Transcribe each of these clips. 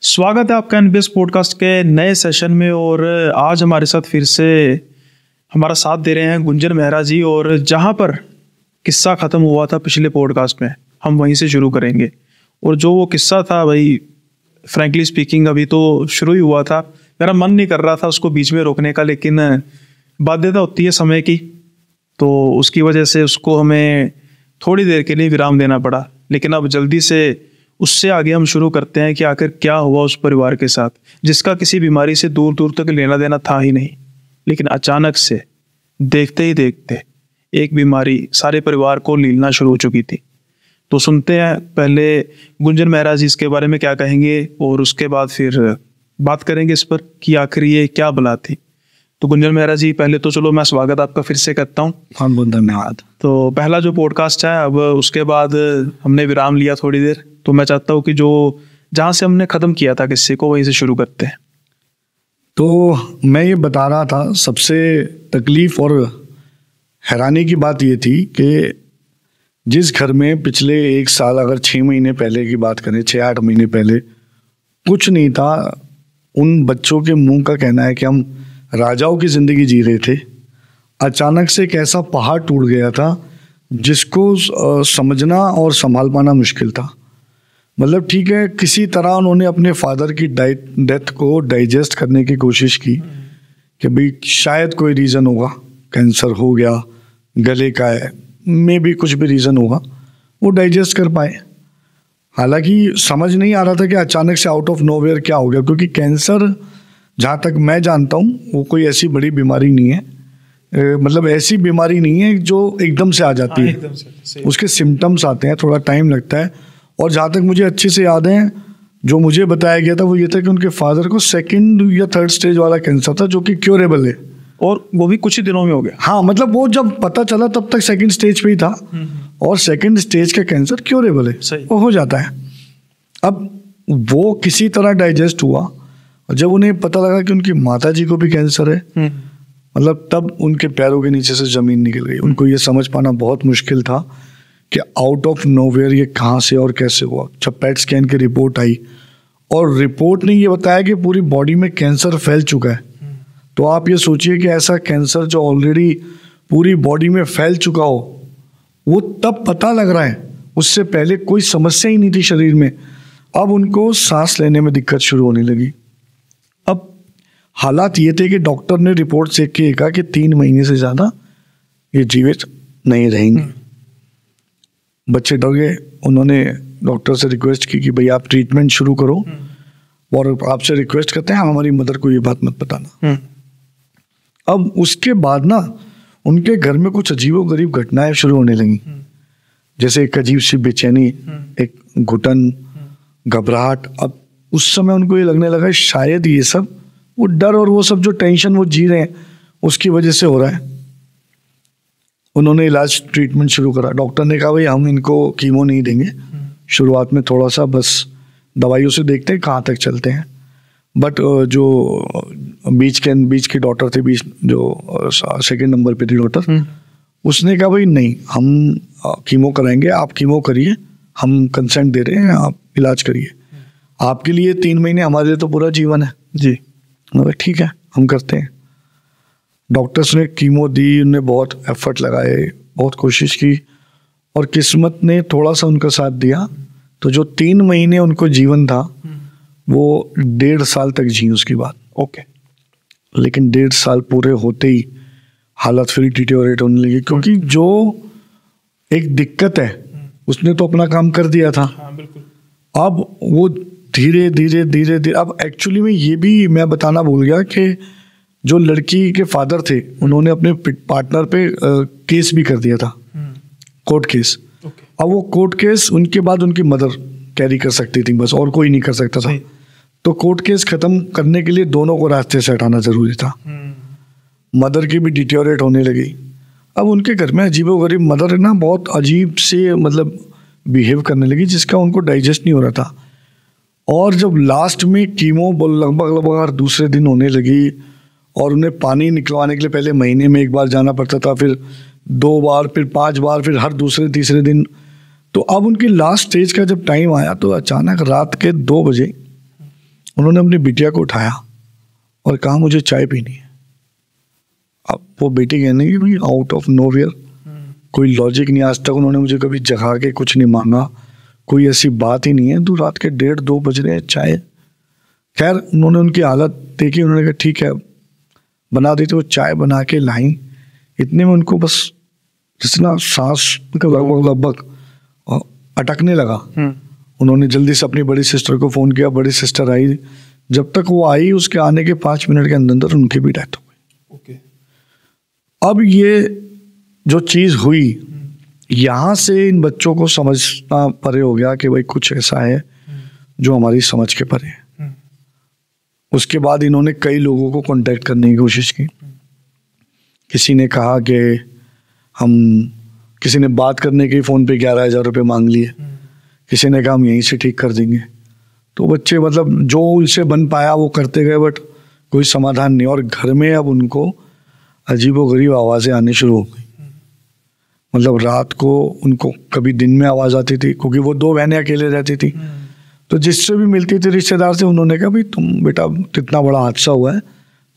स्वागत है आपका एनबीएस पॉडकास्ट के नए सेशन में। और आज हमारे साथ फिर से हमारा साथ दे रहे हैं गुंजन मेहरा जी। और जहां पर किस्सा ख़त्म हुआ था पिछले पॉडकास्ट में, हम वहीं से शुरू करेंगे। और जो वो किस्सा था भाई, फ्रैंकली स्पीकिंग अभी तो शुरू ही हुआ था, मेरा मन नहीं कर रहा था उसको बीच में रोकने का, लेकिन बाध्यता होती है समय की, तो उसकी वजह से उसको हमें थोड़ी देर के लिए विराम देना पड़ा। लेकिन अब जल्दी से उससे आगे हम शुरू करते हैं कि आखिर क्या हुआ उस परिवार के साथ जिसका किसी बीमारी से दूर दूर तक लेना देना था ही नहीं, लेकिन अचानक से देखते ही देखते एक बीमारी सारे परिवार को लीलना शुरू हो चुकी थी। तो सुनते हैं पहले गुंजन मेहरा जी इसके बारे में क्या कहेंगे, और उसके बाद फिर बात करेंगे इस पर कि आखिर ये क्या बला थी। तो गुंजन मेहरा जी, पहले तो चलो मैं स्वागत आपका फिर से करता हूँ। हाँ, बहुत धन्यवाद। तो पहला जो पॉडकास्ट है, अब उसके बाद हमने विराम लिया थोड़ी देर, तो मैं चाहता हूँ कि जो जहाँ से हमने ख़त्म किया था किस्से को, वहीं से शुरू करते हैं। तो मैं ये बता रहा था, सबसे तकलीफ़ और हैरानी की बात ये थी कि जिस घर में पिछले 1 साल, अगर 6 महीने पहले की बात करें, 6-8 महीने पहले कुछ नहीं था, उन बच्चों के मुंह का कहना है कि हम राजाओं की ज़िंदगी जी रहे थे। अचानक से एक ऐसा पहाड़ टूट गया था जिसको समझना और संभाल पाना मुश्किल था। मतलब ठीक है, किसी तरह उन्होंने अपने फादर की डेथ को डाइजेस्ट करने की कोशिश की कि भाई शायद कोई रीज़न होगा, कैंसर हो गया, गले का है, मे भी कुछ भी रीज़न होगा, वो डाइजेस्ट कर पाए। हालांकि समझ नहीं आ रहा था कि अचानक से आउट ऑफ नोवेयर क्या हो गया, क्योंकि कैंसर जहाँ तक मैं जानता हूँ वो कोई ऐसी बड़ी बीमारी नहीं है, मतलब ऐसी बीमारी नहीं है जो एकदम से आ जाती है, एकदम से उसके सिम्टम्स आते हैं, थोड़ा टाइम लगता है। और जहाँ तक मुझे अच्छे से याद है, जो मुझे बताया गया था वो ये था कि उनके फादर को 2nd या 3rd स्टेज वाला कैंसर था, जो कि क्योरेबल है, और वो भी कुछ ही दिनों में हो गया। हाँ, मतलब वो जब पता चला तब तक 2nd स्टेज पे ही था, और 2nd स्टेज का कैंसर क्योरेबल है, वो हो जाता है। अब वो किसी तरह डाइजेस्ट हुआ, और जब उन्हें पता लगा कि उनकी माता जी को भी कैंसर है, मतलब तब उनके पैरों के नीचे से ज़मीन निकल गई। उनको ये समझ पाना बहुत मुश्किल था कि आउट ऑफ नोवेयर ये कहाँ से और कैसे हुआ। जब पेट स्कैन की रिपोर्ट आई और रिपोर्ट ने ये बताया कि पूरी बॉडी में कैंसर फैल चुका है, तो आप ये सोचिए कि ऐसा कैंसर जो ऑलरेडी पूरी बॉडी में फैल चुका हो, वो तब पता लग रहा है, उससे पहले कोई समस्या ही नहीं थी शरीर में। अब उनको सांस लेने में दिक्कत शुरू होने लगी। अब हालात ये थे कि डॉक्टर ने रिपोर्ट चेक के कहा कि 3 महीने से ज़्यादा ये जीवित नहीं रहेंगे। बच्चे डर गए, उन्होंने डॉक्टर से रिक्वेस्ट की कि भाई आप ट्रीटमेंट शुरू करो, और आपसे रिक्वेस्ट करते हैं हमारी मदर को ये बात मत बताना। अब उसके बाद ना उनके घर में कुछ अजीबोगरीब घटनाएं शुरू होने लगी, जैसे एक अजीब सी बेचैनी, एक घुटन, घबराहट। अब उस समय उनको ये लगने लगा शायद ये सब वो डर और वो सब जो टेंशन वो जी रहे हैं उसकी वजह से हो रहा है। उन्होंने इलाज ट्रीटमेंट शुरू करा। डॉक्टर ने कहा भाई हम इनको कीमो नहीं देंगे, शुरुआत में थोड़ा सा बस दवाइयों से देखते हैं कहाँ तक चलते हैं। बट जो बीच की डॉक्टर थी, जो 2nd नंबर पे थी डॉक्टर, उसने कहा भाई नहीं, हम कीमो कराएंगे, आप कीमो करिए, हम कंसेंट दे रहे हैं, आप इलाज करिए, आपके लिए 3 महीने, हमारे लिए तो पूरा जीवन है जी। ठीक है, हम करते हैं। डॉक्टर्स ने कीमो दी, उन्होंने बहुत एफर्ट लगाए, बहुत कोशिश की, और किस्मत ने थोड़ा सा उनका साथ दिया। तो जो 3 महीने उनको जीवन था वो 1.5 साल तक जी उसकी बात। ओके। लेकिन 1.5 साल पूरे होते ही हालत फिर डिटेरियोरेट होने लगी, क्योंकि जो एक दिक्कत है उसने तो अपना काम कर दिया था। हाँ, बिल्कुल। अब वो धीरे धीरे अब एक्चुअली में ये भी मैं बताना भूल गया कि जो लड़की के फादर थे उन्होंने अपने पार्टनर पे केस भी कर दिया था, कोर्ट केस। अब वो कोर्ट केस उनके बाद उनकी मदर कैरी कर सकती थी बस, और कोई नहीं कर सकता था। तो कोर्ट केस खत्म करने के लिए दोनों को रास्ते से हटाना जरूरी था। मदर की भी डिटेरियोरेट होने लगी। अब उनके घर में अजीबोगरीब मदर ना बहुत अजीब से मतलब बिहेव करने लगी, जिसका उनको डाइजेस्ट नहीं हो रहा था। और जब लास्ट में कीमो लगभग दूसरे दिन होने लगी, और उन्हें पानी निकलवाने के लिए पहले महीने में 1 बार जाना पड़ता था, फिर 2 बार, फिर 5 बार, फिर हर दूसरे तीसरे दिन। तो अब उनकी लास्ट स्टेज का जब टाइम आया तो अचानक रात के 2 बजे उन्होंने अपनी बिटिया को उठाया और कहा मुझे चाय पीनी है। अब वो बेटी कहने की भाई आउट ऑफ नोवेयर, कोई लॉजिक नहीं, आज तक उन्होंने मुझे कभी जगा के कुछ नहीं मांगा, कोई ऐसी बात ही नहीं है, तो रात के 1:30-2 बज रहे हैं, चाय। खैर उन्होंने उनकी हालत देखी, उन्होंने कहा ठीक है बना देते। वो चाय बना के लाई, इतने में उनको बस जितना सांस लगभग अटकने लगा। उन्होंने जल्दी से अपनी बड़ी सिस्टर को फ़ोन किया, बड़ी सिस्टर आई। जब तक वो आई उसके आने के 5 मिनट के अंदर उनकी भी डेथ हो गई। ओके। अब ये जो चीज़ हुई, यहाँ से इन बच्चों को समझना परे हो गया कि भाई कुछ ऐसा है जो हमारी समझ के परे है। उसके बाद इन्होंने कई लोगों को कांटेक्ट करने की कोशिश की। किसी ने कहा कि किसी ने बात करने के फ़ोन पे 11,000 रुपये मांग लिए, किसी ने कहा हम यहीं से ठीक कर देंगे। तो बच्चे मतलब जो उनसे बन पाया वो करते गए, बट कोई समाधान नहीं। और घर में अब उनको अजीबोगरीब आवाज़ें आनी शुरू हो गई। मतलब रात को उनको कभी दिन में आवाज़ आती थी, क्योंकि वो 2 बहनें अकेले रहती थी, तो जिससे भी मिलती थी रिश्तेदार से, उन्होंने कहा भाई तुम बेटा इतना बड़ा हादसा हुआ है,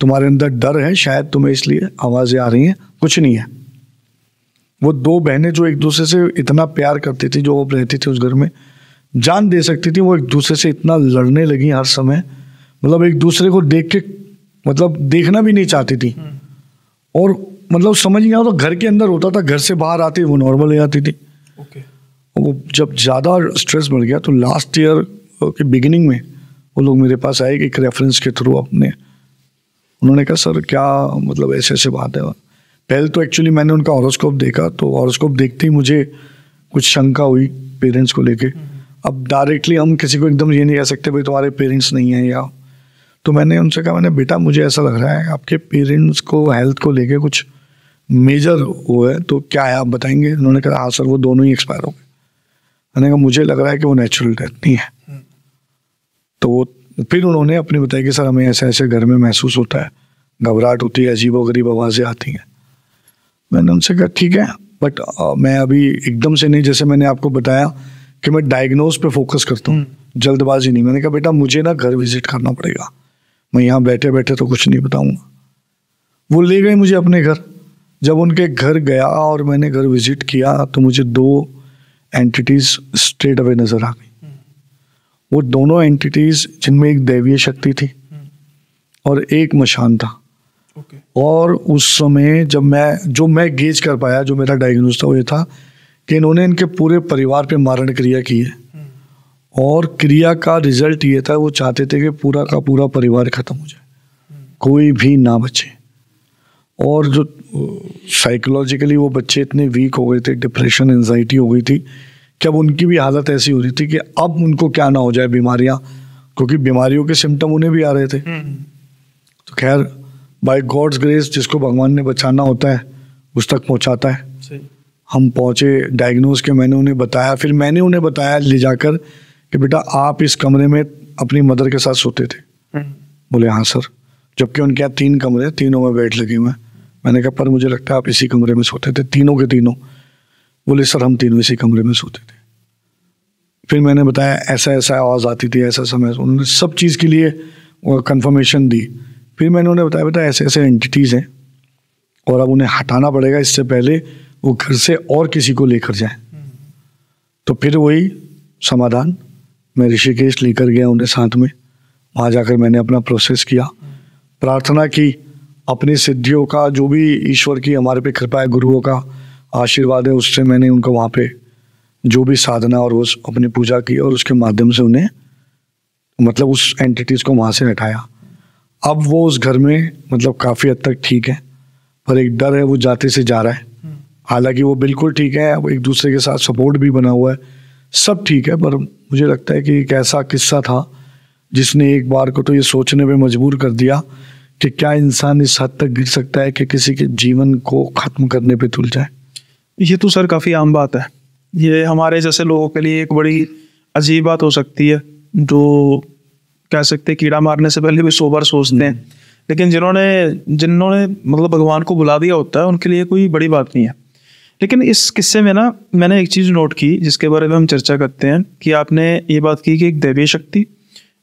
तुम्हारे अंदर डर है, शायद तुम्हें इसलिए आवाज़ें आ रही हैं, कुछ नहीं है। वो 2 बहनें जो एक दूसरे से इतना प्यार करती थी, जो वो रहती थी उस घर में, जान दे सकती थी, वो एक दूसरे से इतना लड़ने लगी हर समय, मतलब एक दूसरे को देख के मतलब देखना भी नहीं चाहती थी। और मतलब समझ नहीं आता, घर के अंदर होता था, घर से बाहर आती वो नॉर्मल हो जाती थी। ओके। वो जब ज़्यादा स्ट्रेस बढ़ गया तो लास्ट ईयर के बिगिनिंग में वो लोग मेरे पास आए एक रेफरेंस के थ्रू अपने। उन्होंने कहा सर क्या मतलब ऐसे ऐसे बात है। पहले तो एक्चुअली मैंने उनका हॉरोस्कोप देखा, तो हॉरोस्कोप देखते ही मुझे कुछ शंका हुई पेरेंट्स को लेके। अब डायरेक्टली हम किसी को एकदम ये नहीं कह सकते भाई तुम्हारे पेरेंट्स नहीं हैं या, तो मैंने उनसे कहा मैंने बेटा मुझे ऐसा लग रहा है आपके पेरेंट्स को हेल्थ को लेके कुछ मेजर वो है, तो क्या है आप बताएंगे। उन्होंने कहा हाँ सर वो दोनों ही एक्सपायर हो गए। मैंने कहा मुझे लग रहा है कि वो नेचुरल डेथ नहीं है। तो वो फिर उन्होंने अपनी बताया कि सर हमें ऐसे ऐसे घर में महसूस होता है, घबराहट होती है, अजीबोगरीब आवाज़ें आती हैं। मैंने उनसे कहा ठीक है, बट मैं अभी एकदम से नहीं, जैसे मैंने आपको बताया कि मैं डायग्नोज पे फोकस करता हूँ, जल्दबाजी नहीं। मैंने कहा बेटा मुझे ना घर विजिट करना पड़ेगा, मैं यहाँ बैठे बैठे तो कुछ नहीं बताऊँगा। वो ले गए मुझे अपने घर। जब उनके घर गया और मैंने घर विजिट किया तो मुझे 2 एंटिटीज़ स्ट्रेट अवे नज़र आ गई। वो दोनों एंटिटीज़ जिनमें एक दैवीय शक्ति थी और एक मशान था। और उस समय जब मैं गेज कर पाया, जो मेरा डायग्नोस था वो ये था कि इन्होंने इनके पूरे परिवार पे मारण क्रिया की है, और क्रिया का रिजल्ट ये था वो चाहते थे कि पूरा का पूरा परिवार खत्म हो जाए, कोई भी ना बचे। और जो साइकोलॉजिकली वो बच्चे इतने वीक हो गए थे, डिप्रेशन एंजाइटी हो गई थी कि अब उनकी भी हालत ऐसी हो रही थी कि अब उनको क्या ना हो जाए बीमारियां, क्योंकि बीमारियों के सिम्टम उन्हें भी आ रहे थे। तो खैर बाय गॉड्स ग्रेस जिसको भगवान ने बचाना होता है उस तक पहुंचाता है। सही। हम पहुंचे डायग्नोज के, मैंने उन्हें बताया, फिर मैंने उन्हें बताया ले जाकर कि बेटा आप इस कमरे में अपनी मदर के साथ सोते थे। बोले हाँ सर, जबकि उनके यहाँ 3 कमरे, तीनों में बेड लगे हुए हैं। मैंने कहा पर मुझे लगता है आप इसी कमरे में सोते थे, तीनों के तीनों। बोले सर हम तीनों इसी कमरे में सोते थे। फिर मैंने बताया ऐसा ऐसा आवाज़ आती थी, ऐसा समय, उन्होंने सब चीज़ के लिए कंफर्मेशन दी। फिर मैंने उन्हें बताया बेटा ऐसे ऐसे एंटिटीज़ हैं और अब उन्हें हटाना पड़ेगा, इससे पहले वो घर से और किसी को लेकर जाए। तो फिर वही समाधान, मैं ऋषिकेश लेकर गया उन्हें साथ में। वहाँ जाकर मैंने अपना प्रोसेस किया, प्रार्थना की, अपनी सिद्धियों का जो भी ईश्वर की हमारे पे कृपा है, गुरुओं का आशीर्वाद है, उससे मैंने उनको वहाँ पे जो भी साधना और वो अपनी पूजा की और उसके माध्यम से उन्हें मतलब उस एंटिटीज़ को वहाँ से हटाया। अब वो उस घर में मतलब काफ़ी हद तक ठीक है, पर एक डर है वो जाते से जा रहा है। हालांकि वो बिल्कुल ठीक है, अब एक दूसरे के साथ सपोर्ट भी बना हुआ है, सब ठीक है। पर मुझे लगता है कि एक ऐसा किस्सा था जिसने एक बार को तो ये सोचने पे मजबूर कर दिया कि क्या इंसान इस हद तक गिर सकता है कि किसी के जीवन को ख़त्म करने पे तुल जाए। ये तो सर काफ़ी आम बात है, ये हमारे जैसे लोगों के लिए एक बड़ी अजीब बात हो सकती है, जो कह सकते कीड़ा मारने से पहले भी 100 बार सोचते हैं। लेकिन जिन्होंने मतलब भगवान को बुला दिया होता है उनके लिए कोई बड़ी बात नहीं है। लेकिन इस किस्से में ना मैंने एक चीज़ नोट की जिसके बारे में हम चर्चा करते हैं कि आपने ये बात की कि एक दैवीय शक्ति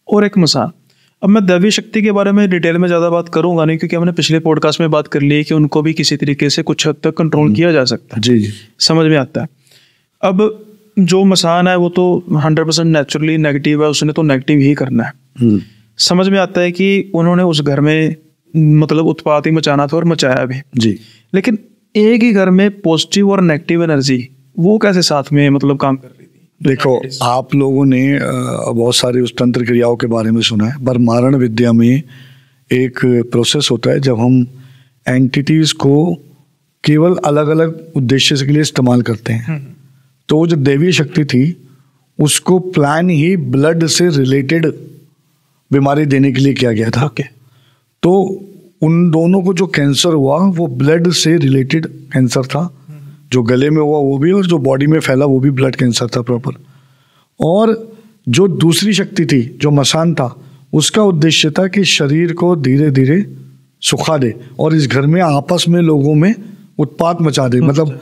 और एक मसान। अब मैं दैवीय शक्ति के बारे में डिटेल में ज़्यादा बात करूंगा नहीं, क्योंकि हमने पिछले पॉडकास्ट में बात कर ली कि उनको भी किसी तरीके से कुछ हद तक कंट्रोल किया जा सकता है। जी जी, समझ में आता है। अब जो मसान है वो तो 100% नेचुरली नेगेटिव है, उसने तो नेगेटिव ही करना है। समझ में आता है कि उन्होंने उस घर में मतलब उत्पात ही मचाना था और मचाया भी जी। लेकिन एक ही घर में पॉजिटिव और नेगेटिव एनर्जी वो कैसे साथ में मतलब काम कर रही थी? देखो, आप लोगों ने बहुत सारी उस तंत्र क्रियाओं के बारे में सुना है, पर मारण विद्या में एक प्रोसेस होता है जब हम एंटिटीज को केवल अलग अलग उद्देश्य के लिए इस्तेमाल करते हैं। तो जो दैवीय शक्ति थी उसको प्लान ही ब्लड से रिलेटेड बीमारी देने के लिए किया गया था। तो उन दोनों को जो कैंसर हुआ वो ब्लड से रिलेटेड कैंसर था, जो गले में हुआ वो भी, और जो बॉडी में फैला वो भी ब्लड कैंसर था प्रॉपर। और जो दूसरी शक्ति थी जो मसान था, उसका उद्देश्य था कि शरीर को धीरे धीरे सुखा दे और इस घर में आपस में लोगों में उत्पात मचा दे। मतलब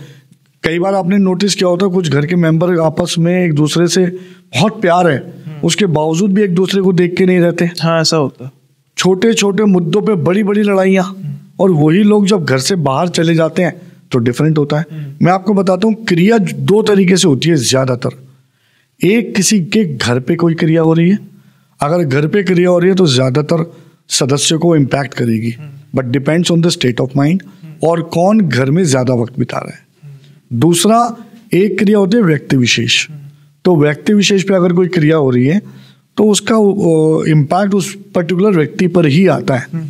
कई बार आपने नोटिस किया होता है कुछ घर के मेंबर आपस में एक दूसरे से बहुत प्यार है, उसके बावजूद भी एक दूसरे को देख के नहीं रहते। हाँ, ऐसा होता है। छोटे छोटे मुद्दों पे बड़ी बड़ी लड़ाइयाँ, और वही लोग जब घर से बाहर चले जाते हैं तो डिफरेंट होता है। मैं आपको बताता हूँ, क्रिया दो तरीके से होती है ज़्यादातर। एक, किसी के घर पे कोई क्रिया हो रही है, अगर घर पे क्रिया हो रही है तो ज़्यादातर सदस्य को इम्पैक्ट करेगी, but depends on the state of mind और कौन घर में ज़्यादा वक्त बिता रहा है। दूसरा, एक क्रिया होती है व्यक्ति विशेष। तो व्यक्ति विशेष पे अगर कोई क्रिया हो रही है तो उसका इम्पैक्ट उस पर्टिकुलर व्यक्ति पर ही आता है।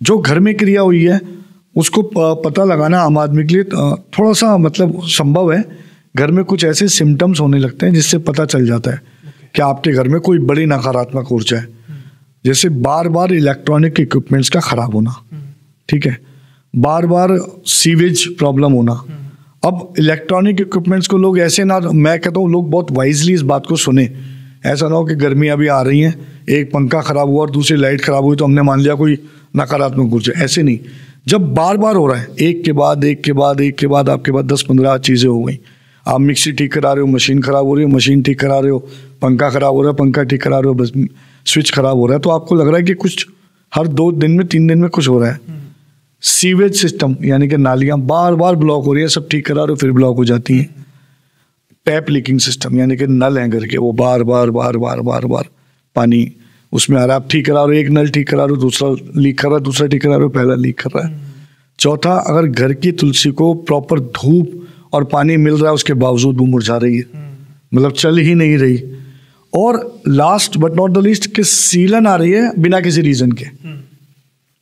जो घर में क्रिया हुई है उसको पता लगाना आम आदमी के लिए थोड़ा सा मतलब संभव है। घर में कुछ ऐसे सिम्टम्स होने लगते हैं जिससे पता चल जाता है कि आपके घर में कोई बड़ी नकारात्मक ऊर्जा है। जैसे बार बार इलेक्ट्रॉनिक इक्विपमेंट्स का खराब होना, ठीक है, बार बार सीवेज प्रॉब्लम होना। अब इलेक्ट्रॉनिक इक्विपमेंट्स को लोग ऐसे ना, मैं कहता हूँ लोग बहुत वाइजली इस बात को सुने। ऐसा ना हो कि गर्मी अभी आ रही है, एक पंखा खराब हुआ और दूसरी लाइट खराब हुई तो हमने मान लिया कोई नकारात्मक ऊर्जा। ऐसे नहीं, जब बार बार हो रहा है, एक के बाद एक के बाद एक के बाद आपके पास 10-15 चीज़ें हो गई। आप मिक्सी ठीक करा रहे हो, मशीन खराब हो रही है, मशीन ठीक करा रहे हो, पंखा खराब हो रहा है, पंखा ठीक करा रहे हो, बस स्विच खराब हो रहा है, तो आपको लग रहा है कि कुछ हर 2 दिन में 3 दिन में कुछ हो रहा है। सीवेज सिस्टम यानी कि नालियाँ बार बार ब्लॉक हो रही है, सब ठीक करा रहे हो फिर ब्लॉक हो जाती हैं। टैप लीकिंग सिस्टम यानी कि नल हैं घर के, वो बार बार बार बार बार बार पानी उसमें आ रहा है। आप ठीक करा रहे हो, एक नल ठीक करा रहे हो, दूसरा लीक कर रहा है, दूसरा ठीक करा रहे हो, पहला लीक कर रहा है। चौथा, अगर घर की तुलसी को प्रॉपर धूप और पानी मिल रहा है उसके बावजूद वो मुरझा रही है, मतलब चल ही नहीं रही। और last but not the least कि सीलन आ रही है बिना किसी रीजन के।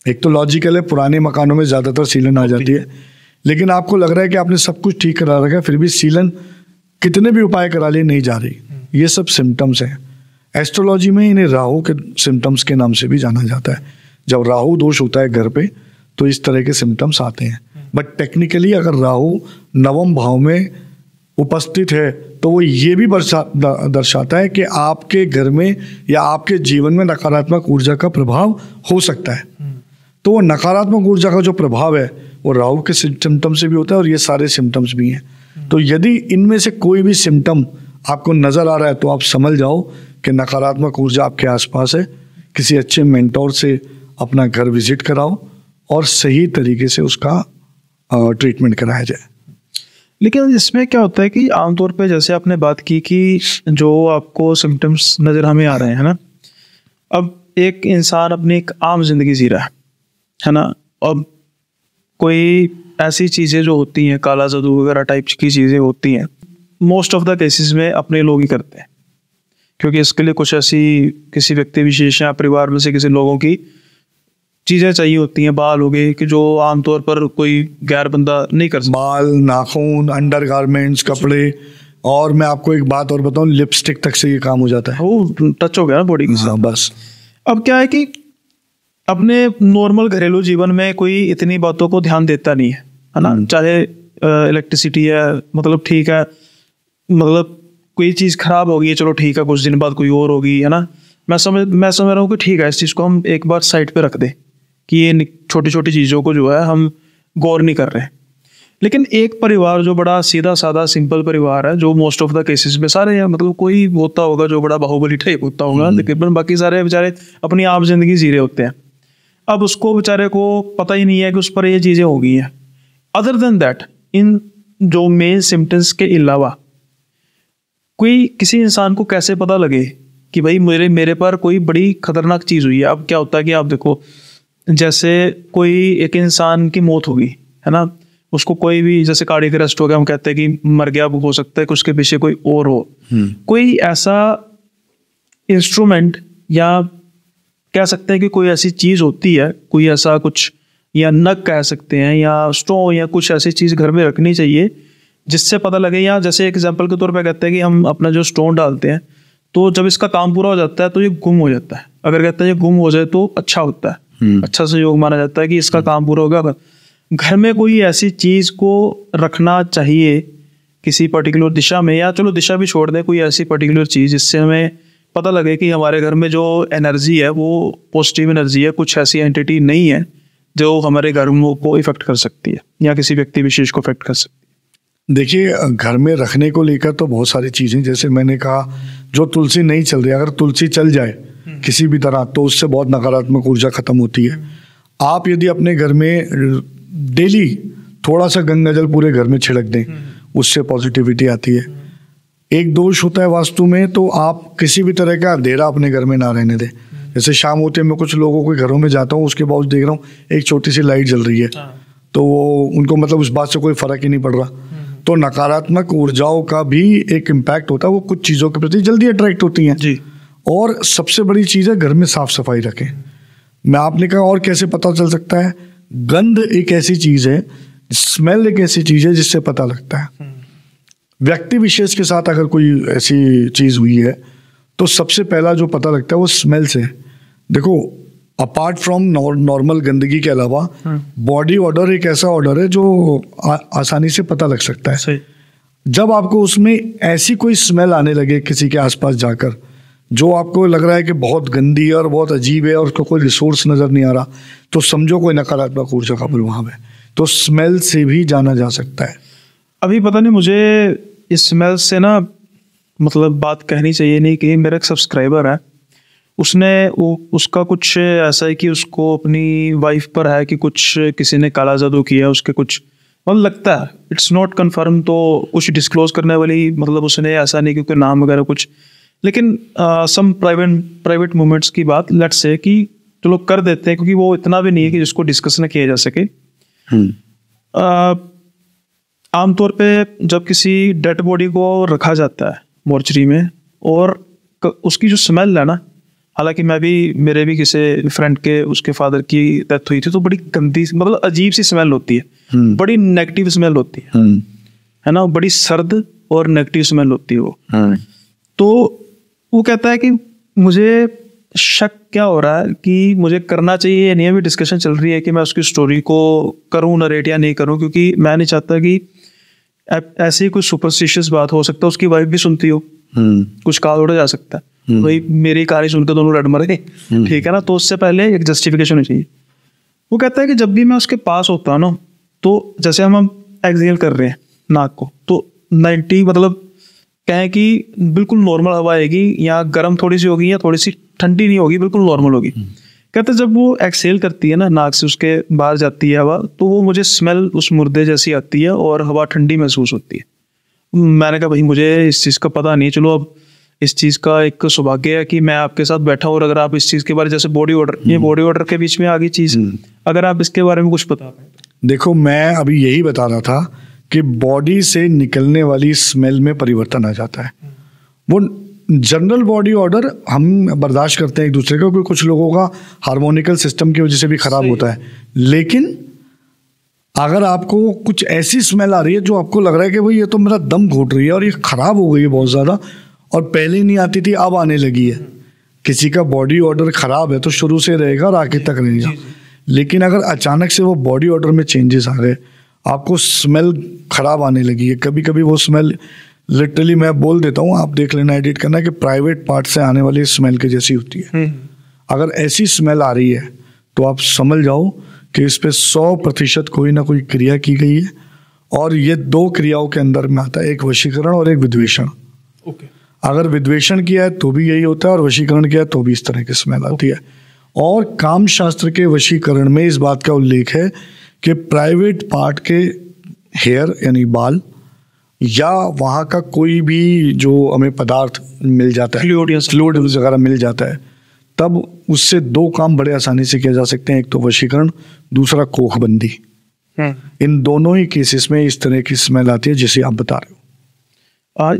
एक तो लॉजिकल है, पुराने मकानों में ज़्यादातर सीलन आ जाती है, लेकिन आपको लग रहा है कि आपने सब कुछ ठीक करा रखा है फिर भी सीलन कितने भी उपाय करा लिए नहीं जा रही। ये सब सिम्टम्स हैं। एस्ट्रोलॉजी में इन्हें राहु के सिम्टम्स के नाम से भी जाना जाता है। जब राहु दोष होता है घर पे तो इस तरह के सिम्टम्स आते हैं। बट टेक्निकली अगर राहु नवम भाव में उपस्थित है तो वो ये भी दर्शाता है कि आपके घर में या आपके जीवन में नकारात्मक ऊर्जा का प्रभाव हो सकता है। तो वो नकारात्मक ऊर्जा का जो प्रभाव है वो राहु के सिम्टम से भी होता है और ये सारे सिम्टम्स भी हैं। तो यदि इनमें से कोई भी सिम्टम आपको नज़र आ रहा है तो आप समझ जाओ कि नकारात्मक ऊर्जा आपके आसपास है। किसी अच्छे मेंटोर से अपना घर विजिट कराओ और सही तरीके से उसका ट्रीटमेंट कराया जाए। लेकिन इसमें क्या होता है कि आमतौर पे जैसे आपने बात की कि जो आपको सिम्टम्स नज़र हमें आ रहे हैं ना, अब एक इंसान अपनी एक आम जिंदगी जी रहा है ना, अब कोई ऐसी चीज़ें जो होती हैं, काला जादू वगैरह टाइप की चीज़ें होती हैं, मोस्ट ऑफ द केसेस में अपने लोग ही करते हैं, क्योंकि इसके लिए कुछ ऐसी किसी व्यक्ति विशेष या परिवार में से किसी लोगों की चीज़ें चाहिए होती हैं, बाल हो गए, कि जो आमतौर पर कोई गैर बंदा नहीं कर सकता। बाल, नाखून, अंडरगारमेंट्स, कपड़े, और मैं आपको एक बात और बताऊं, लिपस्टिक तक से ये काम हो जाता है। वो टच हो गया ना बॉडी के साथ। हाँ, बस। अब क्या है कि अपने नॉर्मल घरेलू जीवन में कोई इतनी बातों को ध्यान देता नहीं है ना। चाहे इलेक्ट्रिसिटी है, मतलब ठीक है, मतलब कोई चीज़ खराब हो गई है, चलो ठीक है, कुछ दिन बाद कोई और होगी, है ना। मैं समझ रहा हूँ कि ठीक है, इस चीज़ को हम एक बार साइड पे रख दें कि ये छोटी छोटी चीज़ों को जो है हम गौर नहीं कर रहे। लेकिन एक परिवार जो बड़ा सीधा साधा सिंपल परिवार है, जो मोस्ट ऑफ द केसेस में सारे हैं, मतलब कोई होता होगा जो बड़ा बाहुबली टाइप होता होगा, लेकिन बाकी सारे बेचारे अपनी आप जिंदगी जी रहे होते हैं। अब उसको बेचारे को पता ही नहीं है कि उस पर ये चीज़ें हो गई हैं। अदर देन दैट, इन जो मेन सिम्टम्स के अलावा कोई किसी इंसान को कैसे पता लगे कि भाई मेरे पर कोई बड़ी खतरनाक चीज़ हुई है। अब क्या होता है कि आप देखो, जैसे कोई एक इंसान की मौत होगी, है ना, उसको कोई भी जैसे कार्डियक अरेस्ट हो गया, हम कहते हैं कि मर गया, हो सकता है कि उसके पीछे कोई और हो। कोई ऐसा इंस्ट्रूमेंट या कह सकते हैं कि कोई ऐसी चीज़ होती है, कोई ऐसा कुछ, या नग कह सकते हैं, या स्ट्रॉ, या कुछ ऐसी चीज़ घर में रखनी चाहिए जिससे पता लगे। या जैसे एग्जांपल के तौर पे कहते हैं कि हम अपना जो स्टोन डालते हैं, तो जब इसका काम पूरा हो जाता है तो ये गुम हो जाता है। अगर कहते हैं ये गुम हो जाए तो अच्छा होता है, अच्छा संयोग माना जाता है कि इसका काम पूरा हो गया। घर में कोई ऐसी चीज़ को रखना चाहिए किसी पर्टिकुलर दिशा में, या चलो दिशा भी छोड़ दें, कोई ऐसी पर्टिकुलर चीज़ जिससे हमें पता लगे कि हमारे घर में जो एनर्जी है वो पॉजिटिव एनर्जी है, कुछ ऐसी एंटिटी नहीं है जो हमारे घर को इफेक्ट कर सकती है या किसी व्यक्ति विशेष को इफेक्ट कर सकती है। देखिए, घर में रखने को लेकर तो बहुत सारी चीज़ें, जैसे मैंने कहा, जो तुलसी नहीं चल रही, अगर तुलसी चल जाए किसी भी तरह तो उससे बहुत नकारात्मक ऊर्जा खत्म होती है। आप यदि अपने घर में डेली थोड़ा सा गंगा जल पूरे घर में छिड़क दें, उससे पॉजिटिविटी आती है। एक दोष होता है वास्तु में, तो आप किसी भी तरह का अंधेरा अपने घर में ना रहने दें। जैसे शाम होते मैं कुछ लोगों के घरों में जाता हूँ, उसके बावजूद देख रहा हूँ एक छोटी सी लाइट जल रही है, तो वो उनको मतलब उस बात से कोई फर्क ही नहीं पड़ रहा। तो नकारात्मक ऊर्जाओं का भी एक इम्पैक्ट होता है, वो कुछ चीज़ों के प्रति जल्दी अट्रैक्ट होती हैं जी। और सबसे बड़ी चीज़ है घर में साफ सफाई रखें। मैं आपने कहा और कैसे पता चल सकता है, गंध एक ऐसी चीज़ है, स्मेल एक ऐसी चीज़ है जिससे पता लगता है। व्यक्ति विशेष के साथ अगर कोई ऐसी चीज़ हुई है तो सबसे पहला जो पता लगता है वो स्मेल से। देखो, अपार्ट फ्रॉम नॉर्मल गंदगी के अलावा बॉडी ऑर्डर एक ऐसा ऑर्डर है जो आसानी से पता लग सकता है। सही। जब आपको उसमें ऐसी कोई स्मेल आने लगे किसी के आसपास जाकर, जो आपको लग रहा है कि बहुत गंदी है और बहुत अजीब है और उसको कोई रिसोर्स नज़र नहीं आ रहा, तो समझो कोई नकारात्मक ऊर्जा का प्रभाव है। तो स्मेल से भी जाना जा सकता है। अभी पता नहीं, मुझे इस स्मेल से ना, मतलब बात कहनी चाहिए नहीं कि मेरा एक सब्सक्राइबर है, उसका कुछ ऐसा है कि उसको अपनी वाइफ पर है कि कुछ किसी ने काला जादू किया, उसके कुछ मतलब लगता है, इट्स नॉट कन्फर्म, तो कुछ डिस्क्लोज करने वाली, मतलब उसने ऐसा नहीं कि कोई नाम वगैरह कुछ, लेकिन सम प्राइवेट मोमेंट्स की बात लेट्स से कि चलो कर देते हैं, क्योंकि वो इतना भी नहीं है कि जिसको डिस्कस ना किया जा सके। आमतौर पे जब किसी डेड बॉडी को रखा जाता है मॉर्चरी में, और उसकी जो स्मेल है ना, हालांकि मेरे भी किसी फ्रेंड के उसके फादर की डेथ हुई थी, तो बड़ी गंदी, मतलब अजीब सी स्मेल होती है, बड़ी नेगेटिव स्मेल होती है ना, बड़ी सर्द और नेगेटिव स्मेल होती है वो। तो वो कहता है कि मुझे शक क्या हो रहा है कि मुझे करना चाहिए या नहीं। अभी डिस्कशन चल रही है कि मैं उसकी स्टोरी को करूं नरेट या नहीं करूं, क्योंकि मैं नहीं चाहता कि ऐसी कोई सुपरस्टिशियस बात हो सकता है, उसकी वाइफ भी सुनती हो, कुछ काल उड़ा जा सकता है, भाई मेरी कहानी सुनकर दोनों लड़ मरे, ठीक है ना। तो उससे पहले एक जस्टिफिकेशन होनी चाहिए। वो कहता है कि जब भी मैं उसके पास होता हूँ ना, तो जैसे हम एक्सहेल कर रहे हैं नाक को, तो 90 मतलब कहें कि बिल्कुल नॉर्मल हवा आएगी, या गर्म थोड़ी सी होगी या थोड़ी सी ठंडी नहीं होगी, बिल्कुल नॉर्मल होगी। कहते जब वो एक्सहेल करती है ना, नाक से उसके बाहर जाती है हवा, तो वो मुझे स्मेल उस मुर्दे जैसी आती है और हवा ठंडी महसूस होती है। मैंने कहा भाई मुझे इस चीज़ का पता नहीं, चलो अब इस चीज़ का एक सौभाग्य है कि मैं आपके साथ बैठा हूँ, और अगर आप इस चीज़ के बारे, जैसे बॉडी ऑर्डर, ये बॉडी ऑर्डर के बीच में आ गई चीज़, अगर आप इसके बारे में कुछ बता पाए। देखो, मैं अभी यही बता रहा था कि बॉडी से निकलने वाली स्मेल में परिवर्तन आ जाता है। वो जनरल बॉडी ऑर्डर हम बर्दाश्त करते हैं एक दूसरे का, क्योंकि कुछ लोगों का हार्मोनिकल सिस्टम की वजह से भी खराब होता है। लेकिन अगर आपको कुछ ऐसी स्मेल आ रही है जो आपको लग रहा है कि भाई ये तो मेरा दम घोट रही है और ये खराब हो गई है बहुत ज़्यादा, और पहले नहीं आती थी अब आने लगी है, किसी का बॉडी ऑर्डर खराब है तो शुरू से रहेगा और आगे तक रहेगा। लेकिन अगर अचानक से वो बॉडी ऑर्डर में चेंजेस आ गए, आपको स्मेल खराब आने लगी है, कभी कभी वो स्मेल लिटरली मैं बोल देता हूँ, आप देख लेना, एडिट करना, कि प्राइवेट पार्ट से आने वाली स्मेल के जैसी होती है। अगर ऐसी स्मेल आ रही है तो आप समझ जाओ कि इस पे 100% कोई ना कोई क्रिया की गई है, और ये 2 क्रियाओं के अंदर में आता है, एक वशीकरण और एक विद्वेषण। ओके। अगर विद्वेषण किया है तो भी यही होता है, और वशीकरण किया है तो भी इस तरह की स्मेल आती है। और काम शास्त्र के वशीकरण में इस बात का उल्लेख है कि प्राइवेट पार्ट के हेयर यानी बाल या वहाँ का कोई भी जो हमें पदार्थ मिल जाता है, फ्लूइड वगैरह मिल जाता है, तब उससे 2 काम बड़े आसानी से किया जा सकते हैं। एक तो वशीकरण, दूसरा कोखबंदी। इन दोनों ही केसेस में इस तरह की स्मेल आती है जिसे आप बता रहे हो।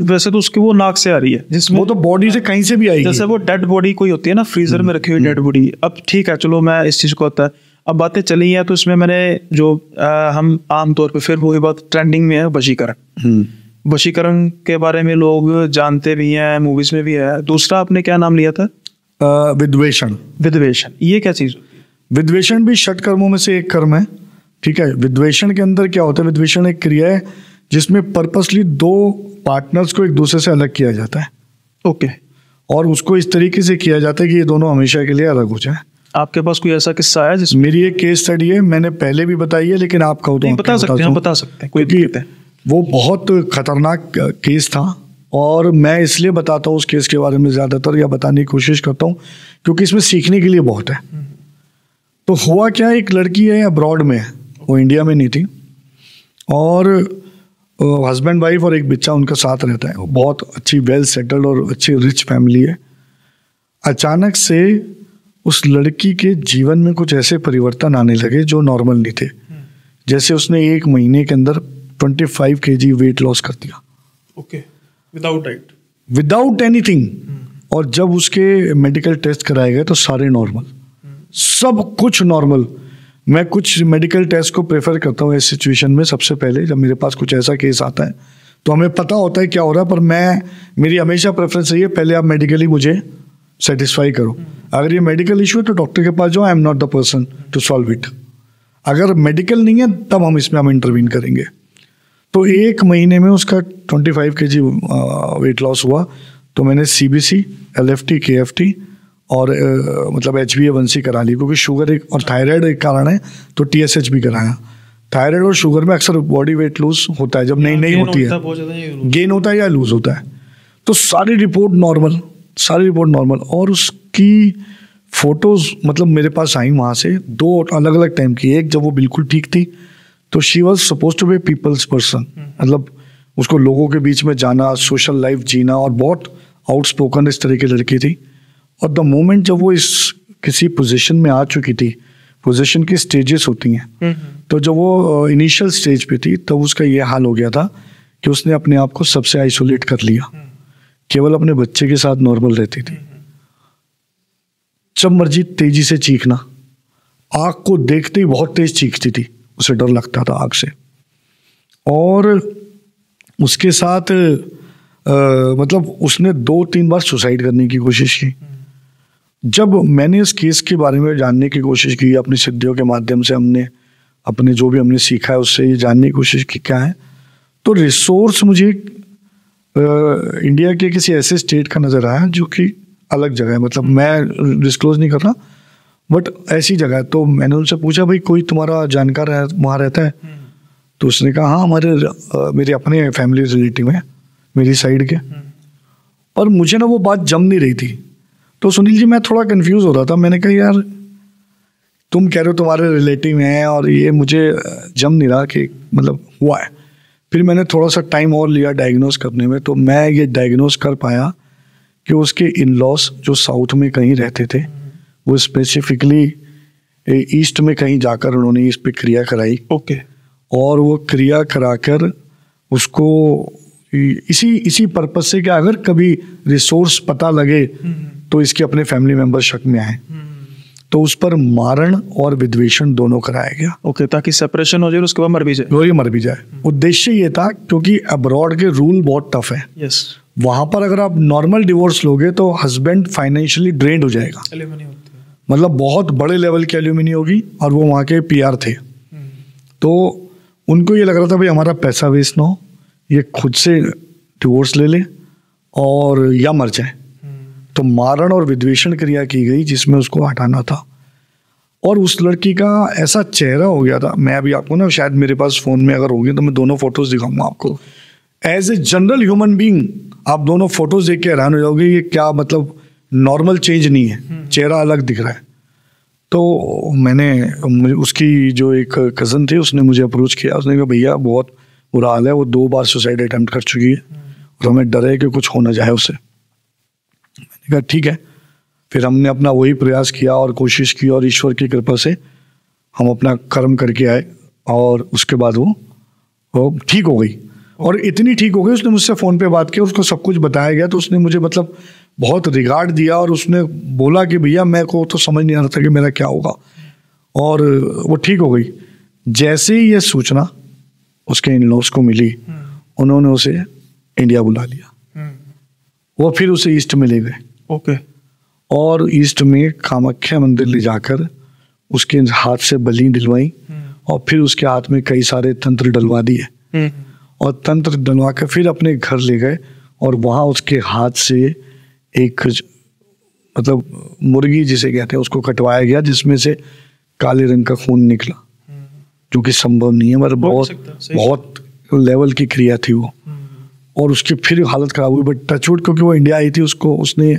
वैसे तो उसकी वो नाक से आ रही है, जिसमें वो तो बॉडी से कहीं से भी आएगी। जैसे वो डेड बॉडी कोई होती है ना, फ्रीजर में रखी हुई डेड बॉडी। अब ठीक है, चलो मैं इस चीज को होता है, अब बातें चली हैं तो इसमें मैंने जो हम आमतौर पे फिर वही बात ट्रेंडिंग में है, वशीकरण। वशीकरण के बारे में लोग जानते भी हैं, मूवीज में भी है। दूसरा आपने क्या नाम लिया था? विद्वेषण। विद्वेषण, ये क्या चीज? विद्वेषण भी षट कर्मों में से एक कर्म है, ठीक है। विद्वेषण के अंदर क्या होता है? विद्वेषण एक क्रिया है जिसमें पर्पसली 2 पार्टनर्स को एक दूसरे से अलग किया जाता है। ओके। और उसको इस तरीके से किया जाता है कि ये दोनों हमेशा के लिए अलग हो जाए। आपके पास कोई ऐसा किस्सा है जिसमें? मेरी एक केस स्टडी है, मैंने पहले भी बताई है, लेकिन आप कहो तो बता सकते हैं, कोई दिक्कत है? वो बहुत खतरनाक केस था, और मैं इसलिए बताता हूँ उस केस के बारे में ज़्यादातर, या बताने की कोशिश करता हूँ क्योंकि इसमें सीखने के लिए बहुत है। तो हुआ क्या, एक लड़की है अब्रॉड में, वो इंडिया में नहीं थी, और हस्बैंड वाइफ और एक बच्चा उनका साथ रहता है। बहुत अच्छी वेल सेटल्ड और अच्छी रिच फैमिली है। अचानक से उस लड़की के जीवन में कुछ ऐसे परिवर्तन आने लगे जो नॉर्मल नहीं थे। जैसे उसने 1 महीने के अंदर 25 kg वेट लॉस कर दिया। Okay. Without diet, without anything. और जब उसके मेडिकल टेस्ट कराए गए तो सारे नॉर्मल, सब कुछ नॉर्मल। मैं कुछ मेडिकल टेस्ट को प्रेफर करता हूँ इस सिचुएशन में। सबसे पहले जब मेरे पास कुछ ऐसा केस आता है तो हमें पता होता है क्या हो रहा है, पर मेरी हमेशा प्रेफरेंस रही है पहले आप मेडिकली मुझे सेटिस्फाई करो। अगर ये मेडिकल इशू है तो डॉक्टर के पास जाओ, I am not the person to solve it. अगर मेडिकल नहीं है तब हम इंटरवीन करेंगे। तो 1 महीने में उसका 25 kg वेट लॉस हुआ। तो मैंने CBC, LFT, KFT और मतलब HbA1c करा ली, क्योंकि शुगर एक और थायराइड एक कारण है, तो TSH भी कराया। थायराइड और शुगर में अक्सर बॉडी वेट लूज होता है जब नहीं होती है, गेन होता है या लूज होता है। तो सारी रिपोर्ट नॉर्मल। और उसकी फोटोज मतलब मेरे पास आई वहाँ से 2 अलग अलग टाइम की। एक जब वो बिल्कुल ठीक थी तो she was suppose to be people's person, मतलब उसको लोगों के बीच में जाना, सोशल लाइफ जीना, और बहुत आउटस्पोकन इस तरह की लड़की थी। और द मोमेंट जब वो इस किसी पोजीशन में आ चुकी थी, पोजीशन की स्टेजेस होती हैं, तो जब वो इनिशियल स्टेज पे थी तब उसका ये हाल हो गया था कि उसने अपने आप को सबसे आइसोलेट कर लिया। केवल अपने बच्चे के साथ नॉर्मल रहती थी। जब मर्जी तेजी से चीखना, आग को देखते ही बहुत तेज चीखती थी, उसे डर लगता था आग से। और उसके साथ मतलब उसने 2-3 बार सुसाइड करने की कोशिश की। जब मैंने इस केस के बारे में जानने की कोशिश की, अपनी सिद्धियों के माध्यम से हमने अपने जो भी हमने सीखा है उससे ये जानने की कोशिश की क्या है, तो रिसोर्स मुझे इंडिया के किसी ऐसे स्टेट का नज़र आया जो कि अलग जगह है, मतलब मैं डिस्क्लोज नहीं कर रहा, बट ऐसी जगह है। तो मैंने उनसे पूछा, भाई कोई तुम्हारा जानकार है वहाँ रहता है? तो उसने कहा हाँ, मेरे अपने फैमिली रिलेटिव हैं मेरी साइड के। और मुझे ना वो बात जम नहीं रही थी। तो सुनील जी, मैं थोड़ा कंफ्यूज हो रहा था। मैंने कहा यार तुम कह रहे हो तुम्हारे रिलेटिव हैं और ये मुझे जम नहीं रहा कि मतलब हुआ है। फिर मैंने थोड़ा सा टाइम और लिया डायग्नोस करने में, तो मैं ये डायग्नोस कर पाया कि उसके इन लॉस जो साउथ में कहीं रहते थे, वो स्पेसिफिकली ईस्ट में कहीं जाकर उन्होंने इस पे क्रिया कराई। ओके। और वो क्रिया कराकर उसको इसी पर्पज से कि अगर कभी रिसोर्स पता लगे तो इसके अपने फैमिली मेंबर शक में आए, तो उस पर मारण और विद्वेषण दोनों कराया गया। ओके, ताकि सेपरेशन हो जाए, उसके बाद मर भी जाए। उद्देश्य ये था क्योंकि अब्रॉड के रूल बहुत टफ है। यस। वहां पर अगर आप नॉर्मल डिवोर्स लोगे तो हस्बैंड फाइनेंशियली ड्रेन्ड हो जाएगा, मतलब बहुत बड़े लेवल की एल्यूमिनी होगी, और वो वहाँ के PR थे। तो उनको ये लग रहा था भाई हमारा पैसा वेस्ट ना हो, ये खुद से डिवोर्स ले ले और या मर जाए। तो मारण और विद्वेषण क्रिया की गई जिसमें उसको हटाना था। और उस लड़की का ऐसा चेहरा हो गया था, मैं अभी आपको ना शायद मेरे पास फ़ोन में अगर होगी तो मैं दोनों फोटोज दिखाऊंगा आपको। As a general human being आप दोनों फोटोज देख के हैरान हो जाओगे, ये क्या मतलब नॉर्मल चेंज नहीं है, चेहरा अलग दिख रहा है। तो मैंने उसकी जो एक कज़न थे उसने मुझे अप्रोच किया, उसने कहा भैया बहुत बुरा हाल है, वो 2 बार सुसाइड अटेम्प्ट कर चुकी है और हमें डर है कि कुछ हो ना जाए उससे। मैंने कहा ठीक है। फिर हमने अपना वही प्रयास किया और कोशिश की और ईश्वर की कृपा से हम अपना कर्म करके आए और उसके बाद वो ठीक हो गई। और इतनी ठीक हो गई, उसने मुझसे फ़ोन पे बात की, उसको सब कुछ बताया गया, तो उसने मुझे मतलब बहुत रिगार्ड दिया और उसने बोला कि भैया मेरे को तो समझ नहीं आ रहा था कि मेरा क्या होगा, और वो ठीक हो गई। जैसे ही ये सूचना उसके इन लॉज को मिली, उन्होंने उसे इंडिया बुला लिया। वो फिर उसे ईस्ट में ले गए। ओके। और ईस्ट में कामाख्या मंदिर ले जाकर उसके हाथ से बलि दिलवाई और फिर उसके हाथ में कई सारे तंत्र डलवा दिए और तंत्र डलवा कर फिर अपने घर ले गए और वहाँ उसके हाथ से एक मतलब मुर्गी जिसे कहते हैं उसको कटवाया गया, जिसमें से काले रंग का खून निकला, जो कि संभव नहीं है, मतलब बहुत लेवल की क्रिया थी वो। और उसकी फिर हालत खराब हुई, बट टचवुड क्योंकि वो इंडिया आई थी, उसने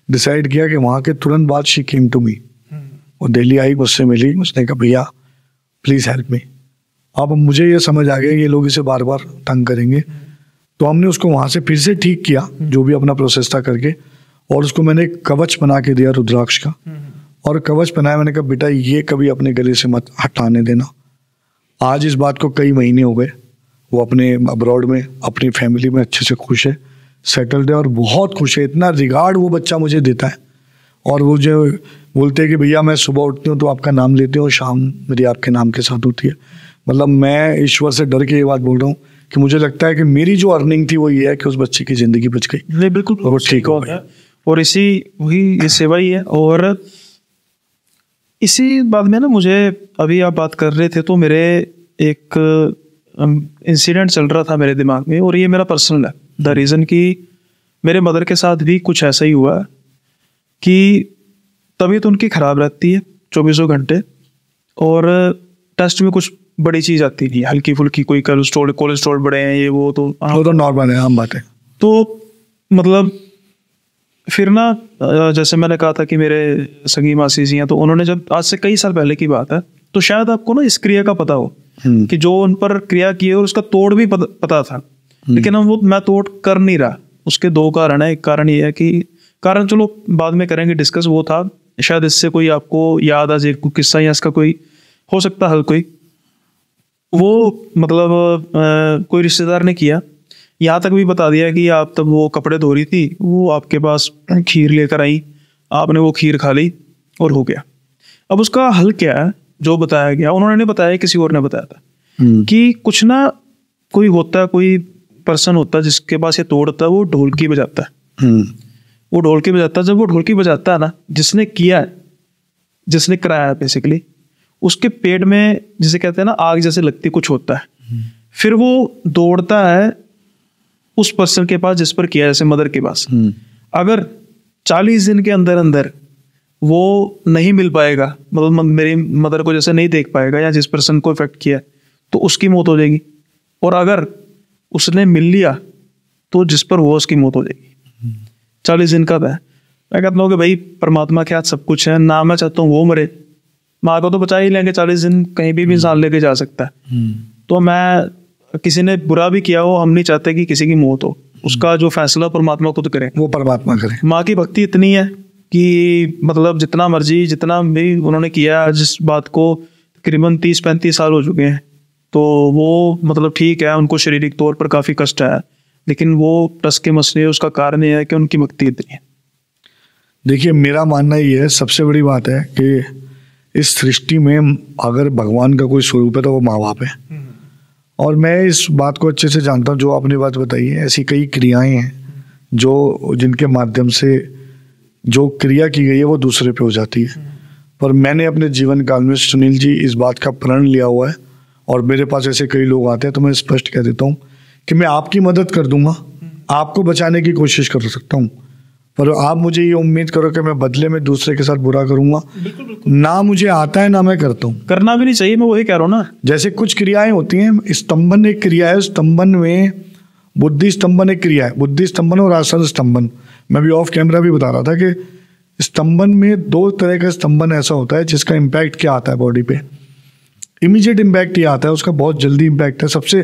डिसाइड किया कि वहाँ के तुरंत बाद शी केम टू मी। वो दिल्ली आई, मुझसे मिली, उसने कहा भैया प्लीज़ हेल्प मी। अब मुझे ये समझ आ गया ये लोग इसे बार बार तंग करेंगे, तो हमने उसको वहाँ से फिर से ठीक किया जो भी अपना प्रोसेस था करके, और उसको मैंने एक कवच बना के दिया रुद्राक्ष का, और कवच बनाया। मैंने कहा बेटा ये कभी अपने गले से मत हटाने देना। आज इस बात को कई महीने हो गए, वो अपने अब्रॉड में अपनी फैमिली में अच्छे से खुश है, सेटल्ड है और बहुत खुश है। इतना रिगार्ड वो बच्चा मुझे देता है, और वो जो बोलते हैं कि भैया मैं सुबह उठती हूँ तो आपका नाम लेती हूँ और शाम मेरी आपके नाम के साथ होती है। मतलब मैं ईश्वर से डर के ये बात बोल रहा हूँ कि मुझे लगता है कि मेरी जो अर्निंग थी वो ये है कि उस बच्चे की ज़िंदगी बच गई। नहीं बिल्कुल, वो ठीक हो गया। और वही ये सेवा ही है। और इसी बात में ना, मुझे अभी आप बात कर रहे थे तो मेरे एक इंसिडेंट चल रहा था मेरे दिमाग में, और ये मेरा पर्सनल है। द रीज़न कि मेरे मदर के साथ भी कुछ ऐसा ही हुआ कि तबीयत उनकी ख़राब रहती है 24 घंटे, और टेस्ट में कुछ बड़ी चीज़ आती नहीं, हल्की फुल्की कोई कोलेस्ट्रॉल बढ़े हैं, ये वो तो नॉर्मल है, आम बात है। तो मतलब फिर ना, जैसे मैंने कहा था कि मेरे सगी मासी जी हैं, तो उन्होंने जब, आज से कई साल पहले की बात है, तो शायद आपको ना इस क्रिया का पता हो कि जो उन पर क्रिया की है, और उसका तोड़ भी पता था, लेकिन मैं तोड़ कर नहीं रहा। उसके 2 कारण है। एक कारण ये है कि, कारण चलो बाद में करेंगे डिस्कस, वो था शायद इससे कोई आपको याद आ जाए कोई किस्सा या इसका कोई हो सकता हल कोई। वो मतलब कोई रिश्तेदार ने किया, यहाँ तक भी बता दिया कि आप तब वो कपड़े धो रही थी, वो आपके पास खीर लेकर आई, आपने वो खीर खा ली और हो गया। अब उसका हल क्या है जो बताया गया, उन्होंने नहीं बताया, किसी और ने बताया था कि कुछ ना कोई होता है, कोई पर्सन होता है जिसके पास ये तोड़ता है, वो ढोलकी बजाता है। वो ढोलकी बजाता है। जब वो ढोलकी बजाता है ना, जिसने किया है, जिसने कराया बेसिकली, उसके पेट में जिसे कहते हैं ना आग जैसे लगती कुछ होता है। फिर वो दौड़ता है उस पर्सन के पास जिस पर किया, जैसे मदर के पास। अगर 40 दिन के अंदर अंदर वो नहीं मिल पाएगा, मतलब मेरी मदर को जैसे नहीं देख पाएगा या जिस पर्सन को इफेक्ट किया, तो उसकी मौत हो जाएगी। और अगर उसने मिल लिया तो जिस पर वो उसकी मौत हो जाएगी। 40 दिन का है। मैं कहता हूँ कि भाई परमात्मा के हाथ सब कुछ है ना, मैं चाहता हूँ वो मरे, माँ को तो बचा ही लेंगे, 40 दिन कहीं भी इंसान लेके जा सकता है। तो मैं, किसी ने बुरा भी किया हो, हम नहीं चाहते कि किसी की मौत हो, उसका जो फैसला परमात्मा खुद करे, वो परमात्मा करे। माँ की भक्ति इतनी है कि मतलब जितना मर्जी, जितना भी उन्होंने किया, जिस बात को तकरीबन 30-35 साल हो चुके हैं, तो वो मतलब ठीक है, उनको शारीरिक तौर पर काफ़ी कष्ट है, लेकिन वो टस के मसले, उसका कारण ये है कि उनकी भक्ति इतनी है। देखिए मेरा मानना ये है, सबसे बड़ी बात है कि इस सृष्टि में अगर भगवान का कोई स्वरूप है तो वो माँ बाप है। और मैं इस बात को अच्छे से जानता हूँ, जो आपने बात बताई है, ऐसी कई क्रियाएं हैं जो जिनके माध्यम से जो क्रिया की गई है वो दूसरे पे हो जाती है। पर मैंने अपने जीवन काल में सुनील जी इस बात का प्रण लिया हुआ है, और मेरे पास ऐसे कई लोग आते हैं तो मैं स्पष्ट कह देता हूँ कि मैं आपकी मदद कर दूंगा, आपको बचाने की कोशिश कर सकता हूँ, पर आप मुझे ये उम्मीद करो कि मैं बदले में दूसरे के साथ बुरा करूंगा, ना मुझे आता है ना मैं करता हूँ। करना भी नहीं चाहिए, मैं वही कह रहा हूँ ना। जैसे कुछ क्रियाएं होती हैं, स्तंभन एक क्रिया है, स्तंभन में बुद्धि स्तंभन एक क्रिया है, बुद्धि स्तंभन और आसन स्तंभन। मैं भी ऑफ कैमरा भी बता रहा था कि स्तंभन में दो तरह का स्तंभन ऐसा होता है जिसका इम्पैक्ट क्या आता है बॉडी पे, इमीडिएट इम्पैक्ट ये आता है, उसका बहुत जल्दी इम्पैक्ट है। सबसे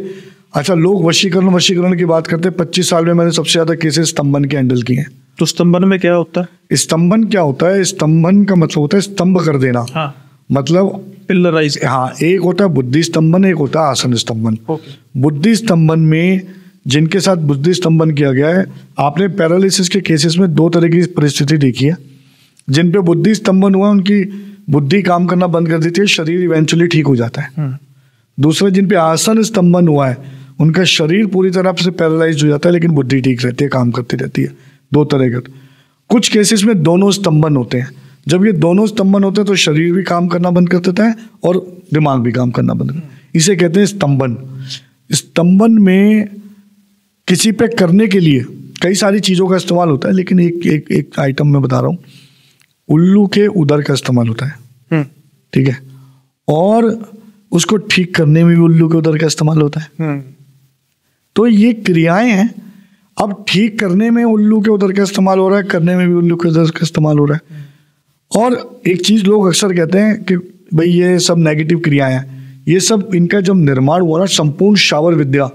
अच्छा, लोग वशीकरण की बात करते हैं। 25 साल में मैंने सबसे ज़्यादा केसेस स्तंभन के हैंडल किए हैं। तो स्तंभन में क्या होता है? स्तंभन क्या होता है? स्तंभन का मतलब होता है स्तंभ कर देना। हाँ। मतलब पिलराइज। हाँ, एक होता है बुद्धि स्तंभन, एक होता है आसन स्तंभन। बुद्धि स्तंभन में जिनके साथ बुद्धि स्तंभन किया गया है, आपने पैरालिसिस के केसेस में दो तरह की परिस्थिति देखी है। जिन पे बुद्धि स्तंभन हुआ उनकी बुद्धि काम करना बंद कर देती है, शरीर इवेंचुअली ठीक हो जाता है। दूसरे जिन पे आसन स्तंभन हुआ है उनका शरीर पूरी तरह से पैरालाइज हो जाता है लेकिन बुद्धि ठीक रहती है, काम करती रहती है। दो तरह के। कुछ केसेस में दोनों स्तंभन होते हैं। जब ये दोनों स्तंभन होते हैं तो शरीर भी काम करना बंद कर देता है और दिमाग भी काम करना बंद कर देता है। इसे कहते हैं स्तंभन। स्तंभन में किसी पे करने के लिए कई सारी चीज़ों का इस्तेमाल होता है, लेकिन एक आइटम मैं बता रहा हूँ, उल्लू के उदर का इस्तेमाल होता है। ठीक है। और उसको ठीक करने में भी उल्लू के उदर का इस्तेमाल होता है। तो ये क्रियाएं हैं। अब ठीक करने में उल्लू के उदर का इस्तेमाल हो रहा है, करने में भी उल्लू के उदर का इस्तेमाल हो रहा है। और एक चीज़ लोग अक्सर कहते हैं कि भाई ये सब नेगेटिव क्रियाएं हैं। ये सब इनका जब निर्माण हुआ ना, संपूर्ण शावर विद्या,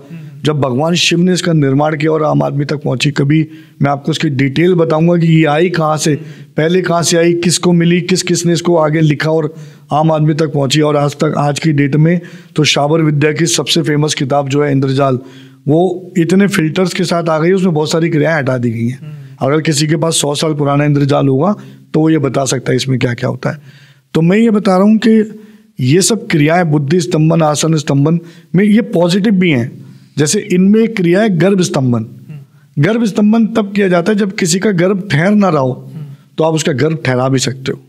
जब भगवान शिव ने इसका निर्माण किया और आम आदमी तक पहुंची, कभी मैं आपको इसकी डिटेल बताऊंगा कि ये आई कहाँ से, पहले कहाँ से आई, किसको मिली, किसने इसको आगे लिखा और आम आदमी तक पहुंची। और आज की डेट में तो शावर विद्या की सबसे फेमस किताब जो है इंद्रजाल, वो इतने फिल्टर्स के साथ आ गई, उसमें बहुत सारी क्रियाएं हटा दी गई हैं। अगर किसी के पास 100 साल पुराना इंद्रजाल होगा तो वो ये बता सकता है इसमें क्या क्या होता है। तो मैं ये बता रहा हूँ कि ये सब क्रियाएं बुद्धि स्तंभन, आसन स्तंभन में ये पॉजिटिव भी हैं। जैसे इनमें एक क्रिया है गर्भ स्तंभन। गर्भ स्तंभन तब किया जाता है जब किसी का गर्भ ठहर ना रहा हो तो आप उसका गर्भ ठहरा भी सकते हो।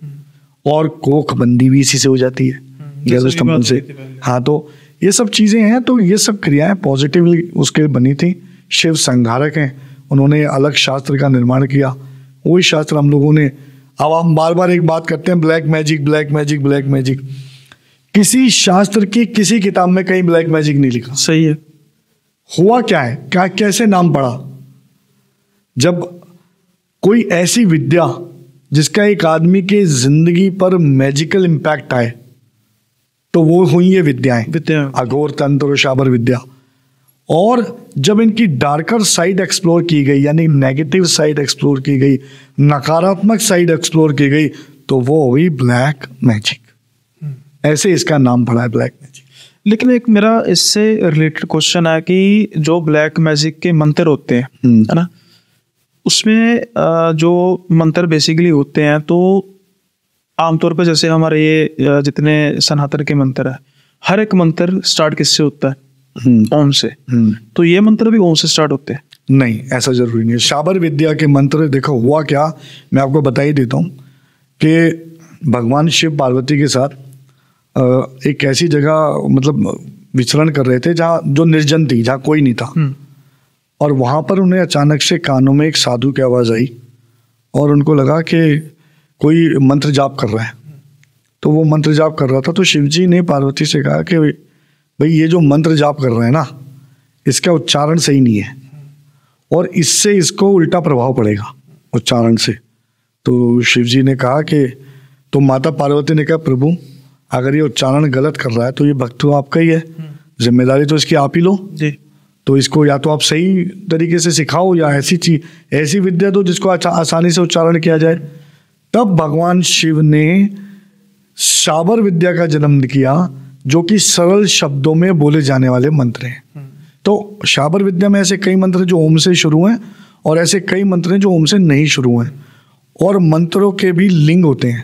और कोख बंदी भी इसी से हो जाती है, गर्भ स्तंभन से। हाँ, तो ये सब चीज़ें हैं। तो ये सब क्रियाएं पॉजिटिवली उसके बनी थी। शिव संहारक हैं, उन्होंने अलग शास्त्र का निर्माण किया। वही शास्त्र हम लोगों ने, अब हम बार बार एक बात करते हैं, black magic black magic black magic. किसी शास्त्र की किसी किताब में कहीं ब्लैक मैजिक नहीं लिखा। सही है। हुआ क्या है, क्या कैसे नाम पड़ा? जब कोई ऐसी विद्या जिसका एक आदमी के जिंदगी पर मैजिकल इम्पैक्ट आए तो वो हुई ये विद्या, अघोर तंत्र और शाबर विद्या। और जब इनकी डार्कर साइड एक्सप्लोर की गई, यानी नेगेटिव साइड एक्सप्लोर की गई, नकारात्मक साइड एक्सप्लोर की गई, तो वो हुई ब्लैक मैजिक। ऐसे इसका नाम पड़ा है ब्लैक मैजिक। लेकिन एक मेरा इससे रिलेटेड क्वेश्चन है कि जो ब्लैक मैजिक के मंत्र होते हैं, है ना, उसमें जो मंत्र बेसिकली होते हैं, तो आमतौर पर जैसे हमारे ये जितने सनातन के मंत्र है, हर एक मंत्र स्टार्ट किससे होता है? ओम से। तो ये मंत्र भी ओम से स्टार्ट होते हैं? नहीं, ऐसा जरूरी नहीं है। शाबर विद्या के मंत्र, देखो हुआ क्या, मैं आपको बता ही देता हूँ कि भगवान शिव पार्वती के साथ एक ऐसी जगह मतलब विचरण कर रहे थे जहाँ जो निर्जन थी, जहाँ कोई नहीं था। और वहाँ पर उन्हें अचानक से कानों में एक साधु की आवाज़ आई और उनको लगा कि कोई मंत्र जाप कर रहा है। तो वो मंत्र जाप कर रहा था, तो शिवजी ने पार्वती से कहा कि भाई ये जो मंत्र जाप कर रहा है ना, इसका उच्चारण सही नहीं है और इससे इसको उल्टा प्रभाव पड़ेगा उच्चारण से। तो शिवजी ने कहा कि, तो माता पार्वती ने कहा, प्रभु अगर ये उच्चारण गलत कर रहा है तो ये भक्त तो आपका ही है, जिम्मेदारी तो इसकी आप ही लो जी। तो इसको या तो आप सही तरीके से सिखाओ या ऐसी विद्या दो जिसको आसानी से उच्चारण किया जाए। तब भगवान शिव ने शाबर विद्या का जन्म किया, जो कि सरल शब्दों में बोले जाने वाले मंत्र हैं। तो शाबर विद्या में ऐसे कई मंत्र जो ओम से शुरू हैं और ऐसे कई मंत्र हैं जो ओम से नहीं शुरू हैं। और मंत्रों के भी लिंग होते हैं,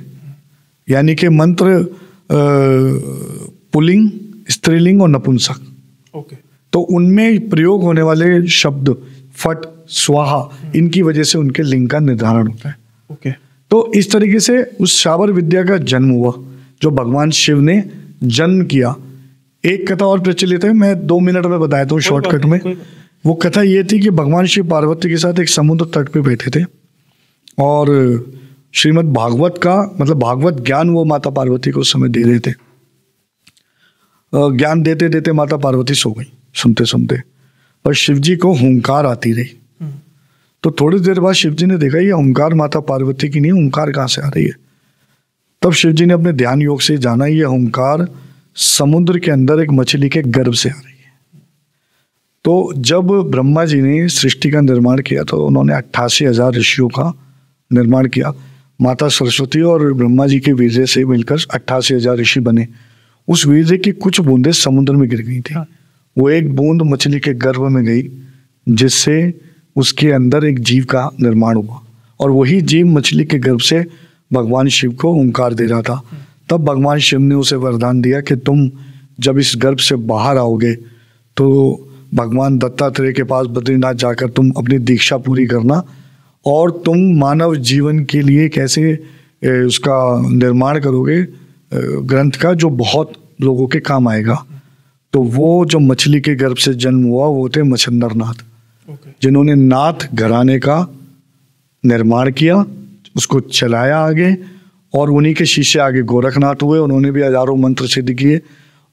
यानी कि मंत्र पुल्लिंग, स्त्रीलिंग और नपुंसक। ओके। तो उनमें प्रयोग होने वाले शब्द फट, स्वाहा, इनकी वजह से उनके लिंग का निर्धारण होता है। ओके। तो इस तरीके से उस शाबर विद्या का जन्म हुआ जो भगवान शिव ने जन्म किया। एक कथा और प्रचलित है, मैं 2 मिनट में बताया हूँ शॉर्टकट में। वो कथा ये थी कि भगवान शिव पार्वती के साथ एक समुद्र तट पे बैठे थे और श्रीमद् भागवत का मतलब भागवत ज्ञान वो माता पार्वती को उस समय दे रहे थे। ज्ञान देते देते माता पार्वती सो गई सुनते सुनते, पर शिव जी को हुंकार आती रही। तो थोड़ी देर बाद शिव जी ने देखा ये हुंकार माता पार्वती की नहीं, हुंकार कहाँ से आ रही है। तब शिव जी ने अपने ध्यान योग से जाना ये हुंकार समुद्र के अंदर एक मछली के गर्भ से आ रही है। तो जब ब्रह्मा जी ने सृष्टि का निर्माण किया तो उन्होंने 88,000 ऋषियों का निर्माण किया। माता सरस्वती और ब्रह्मा जी के वीर्य से मिलकर 88,000 ऋषि बने। उस वीर्य की कुछ बूंदें समुद्र में गिर गई थी। वो एक बूंद मछली के गर्भ में गई जिससे उसके अंदर एक जीव का निर्माण हुआ, और वही जीव मछली के गर्भ से भगवान शिव को ओंकार दे रहा था। तब भगवान शिव ने उसे वरदान दिया कि तुम जब इस गर्भ से बाहर आओगे तो भगवान दत्तात्रेय के पास बद्रीनाथ जाकर तुम अपनी दीक्षा पूरी करना, और तुम मानव जीवन के लिए कैसे उसका निर्माण करोगे ग्रंथ का, जो बहुत लोगों के काम आएगा। तो वो जो मछली के गर्भ से जन्म हुआ वो थे मच्छंदर नाथ, जिन्होंने नाथ घराने का निर्माण किया, उसको चलाया आगे, और उन्हीं के शिष्य आगे गोरखनाथ हुए। उन्होंने भी हजारों मंत्र सिद्ध किए,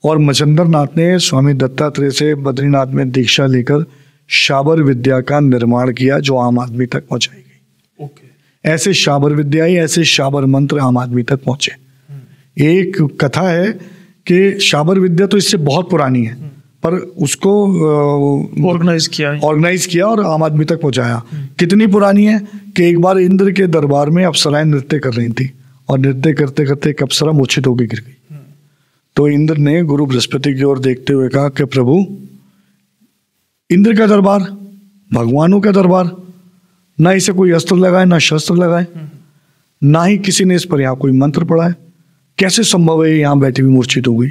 और मच्छंदर नाथ ने स्वामी दत्तात्रेय से बद्रीनाथ में दीक्षा लेकर शाबर विद्या का निर्माण किया जो आम आदमी तक पहुंचाई गई। ऐसे शाबर विद्या ही, ऐसे शाबर मंत्र आम आदमी तक पहुंचे। एक कथा है कि शाबर विद्या तो इससे बहुत पुरानी है, पर उसको ऑर्गेनाइज किया और आम आदमी तक पहुंचाया। कितनी पुरानी है कि एक बार इंद्र के दरबार में अप्सराएं नृत्य कर रही थी, और नृत्य करते करते एक अप्सरा मूर्छित होकर गिर गई। तो इंद्र ने गुरु बृहस्पति की ओर देखते हुए कहा कि प्रभु, इंद्र का दरबार, भगवानों का दरबार, ना इसे कोई अस्त्र लगाए ना शस्त्र लगाए, ना ही किसी ने इस पर यहाँ कोई मंत्र पढ़ा है, कैसे संभव है यहाँ बैठी हुई मूर्छित हो गई।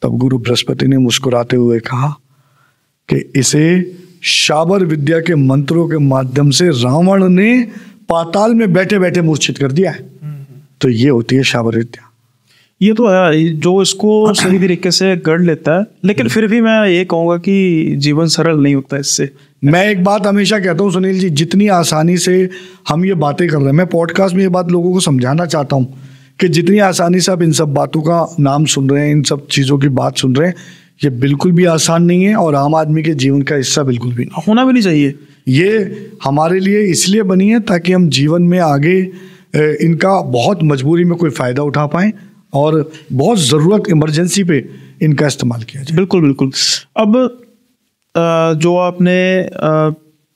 तब गुरु बृहस्पति ने मुस्कुराते हुए कहा कि इसे शाबर विद्या के मंत्रों के माध्यम से रावण ने पाताल में बैठे बैठे मूर्छित कर दिया है। तो ये होती है शाबर विद्या। ये तो है जो इसको सही तरीके से गढ़ लेता है, लेकिन फिर भी मैं ये कहूँगा कि जीवन सरल नहीं होता इससे। मैं एक बात हमेशा कहता हूँ सुनील जी, जितनी आसानी से हम ये बातें कर रहे हैं, मैं पॉडकास्ट में ये बात लोगों को समझाना चाहता हूँ कि जितनी आसानी से आप इन सब बातों का नाम सुन रहे हैं, इन सब चीज़ों की बात सुन रहे हैं, ये बिल्कुल भी आसान नहीं है, और आम आदमी के जीवन का हिस्सा बिल्कुल भी नहीं, होना भी नहीं चाहिए। ये हमारे लिए इसलिए बनी है ताकि हम जीवन में आगे इनका बहुत मजबूरी में कोई फ़ायदा उठा पाएँ, और बहुत ज़रूरत इमरजेंसी पे इनका इस्तेमाल किया जाए। बिल्कुल बिल्कुल। अब जो आपने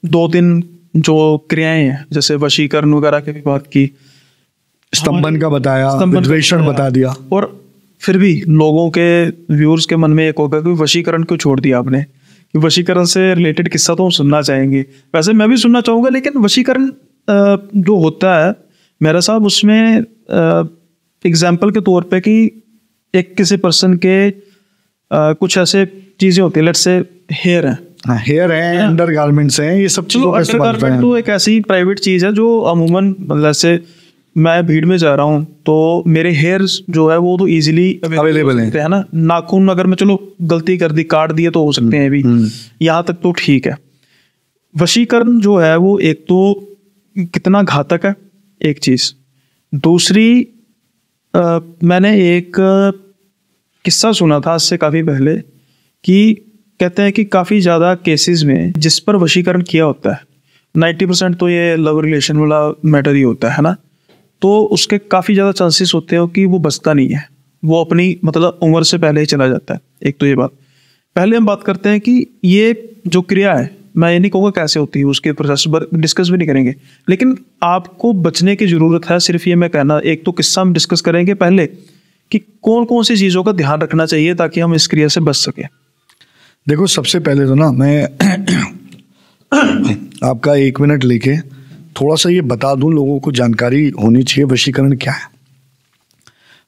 2-3 जो क्रियाएं हैं, जैसे वशीकरण वगैरह की भी बात की, स्तंभन का बताया, विद्वेषण बता दिया, और फिर भी लोगों के व्यूअर्स के मन में एक होगा कि वशीकरण क्यों छोड़ दिया आपने, कि वशीकरण से रिलेटेड किस्सा तो हम सुनना चाहेंगे। वैसे मैं भी सुनना चाहूँगा, लेकिन वशीकरण जो होता है मेरा साहब, उसमें एग्जाम्पल के तौर पे कि एक किसी पर्सन के कुछ ऐसे चीज़ें होती है, लेट्स से हेयर है, हेयर है, अंडर गारमेंट्स हैं, ये सब चीज़ों का इस्तेमाल करते हैं। तो एक ऐसी प्राइवेट चीज़ है जो अमूमन, जैसे मैं भीड़ में जा रहा हूँ तो मेरे हेयर्स जो है वो तो इजीली अवेलेबल है ना। नाखून अगर मैं चलो गलती कर दी, काट दिए तो हो सकते हैं भी, यहाँ तक तो ठीक है। वशीकरण जो है वो एक तो कितना घातक है एक चीज़, दूसरी मैंने एक किस्सा सुना था इससे काफ़ी पहले कि कहते हैं कि काफ़ी ज़्यादा केसेस में जिस पर वशीकरण किया होता है 90% तो ये लव रिलेशन वाला मैटर ही होता है ना, तो उसके काफ़ी ज़्यादा चांसेस होते हैं कि वो बचता नहीं है, वो अपनी मतलब उम्र से पहले ही चला जाता है। एक तो ये बात। पहले हम बात करते हैं कि ये जो क्रिया है, मैं ये नहीं कहूँगा कैसे होती है, उसके प्रोसेस पर डिस्कस भी नहीं करेंगे, लेकिन आपको बचने की ज़रूरत है। सिर्फ ये मैं कहना, एक तो किस्सा हम डिस्कस करेंगे पहले कि कौन कौन सी चीज़ों का ध्यान रखना चाहिए ताकि हम इस क्रिया से बच सकें। देखो, सबसे पहले तो ना मैं आपका 1 मिनट लेके थोड़ा सा ये बता दूं, लोगों को जानकारी होनी चाहिए वशीकरण क्या है।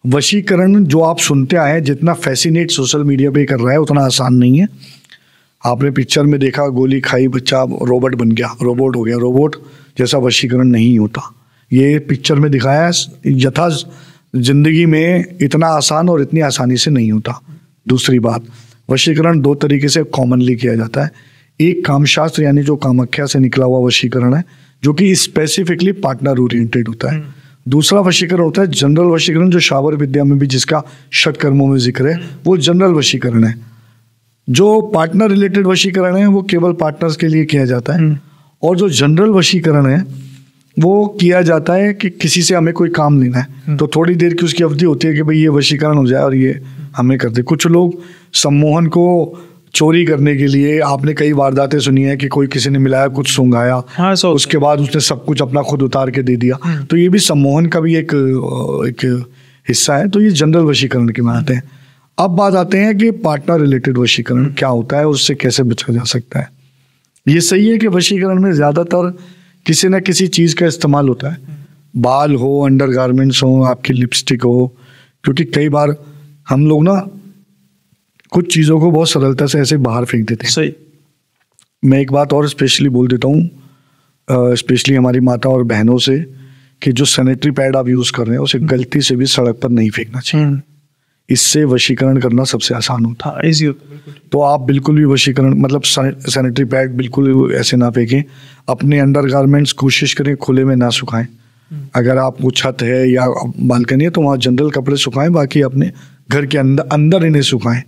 वशीकरण जो आप सुनते आए, जितना फैसिनेट सोशल मीडिया पे कर रहा है उतना आसान नहीं है। आपने पिक्चर में देखा, गोली खाई, बच्चा रोबोट बन गया, रोबोट हो गया। रोबोट जैसा वशीकरण नहीं होता, ये पिक्चर में दिखाया है, यथा जिंदगी में इतना आसान और इतनी आसानी से नहीं होता। दूसरी बात, वशीकरण 2 तरीके से कॉमनली किया जाता है। एक कामशास्त्र यानी जो कामाख्या से निकला हुआ वशीकरण है, जो कि स्पेसिफिकली पार्टनर ओरिएंटेड होता है। दूसरा वशीकरण होता है जनरल वशीकरण, जो शावर विद्या में भी जिसका षटकर्मों में जिक्र है, वो जनरल वशीकरण है। जो पार्टनर रिलेटेड वशीकरण है वो केवल पार्टनर्स के लिए किया जाता है, और जो जनरल वशीकरण है वो किया जाता है कि किसी से हमें कोई काम लेना है तो थोड़ी देर की उसकी अवधि होती है कि भाई ये वशीकरण हो जाए और ये हमें कर दे। कुछ लोग सम्मोहन को चोरी करने के लिए, आपने कई वारदातें सुनी है कि कोई किसी ने मिलाया कुछ सूंघाया, हाँ, उसके बाद उसने सब कुछ अपना खुद उतार के दे दिया, तो ये भी सम्मोहन का भी एक हिस्सा है। तो ये जनरल वशीकरण के में आते हैं। अब बात आते हैं कि पार्टनर रिलेटेड वशीकरण क्या होता है, उससे कैसे बचा जा सकता है। ये सही है कि वशीकरण में ज़्यादातर किसी न किसी चीज़ का इस्तेमाल होता है, बाल हो, अंडरगारमेंट्स हो, आपकी लिपस्टिक हो, क्योंकि कई बार हम लोग ना कुछ चीज़ों को बहुत सरलता से ऐसे बाहर फेंक देते हैं। सही। मैं एक बात और स्पेशली बोल देता हूँ, स्पेशली हमारी माता और बहनों से, कि जो सैनिटरी पैड आप यूज़ कर रहे हैं उसे गलती से भी सड़क पर नहीं फेंकना चाहिए। इससे वशीकरण करना सबसे आसान होता है, इजी होता है। तो आप बिल्कुल भी वशीकरण मतलब सैनिटरी पैड बिल्कुल ऐसे ना फेंकें। अपने अंडरगारमेंट्स कोशिश करें खुले में ना सुखाएं। अगर आपको छत है या बालकनी है तो वहाँ जनरल कपड़े सुखाएं, बाकी अपने घर के अंदर इन्हें सुखाएं।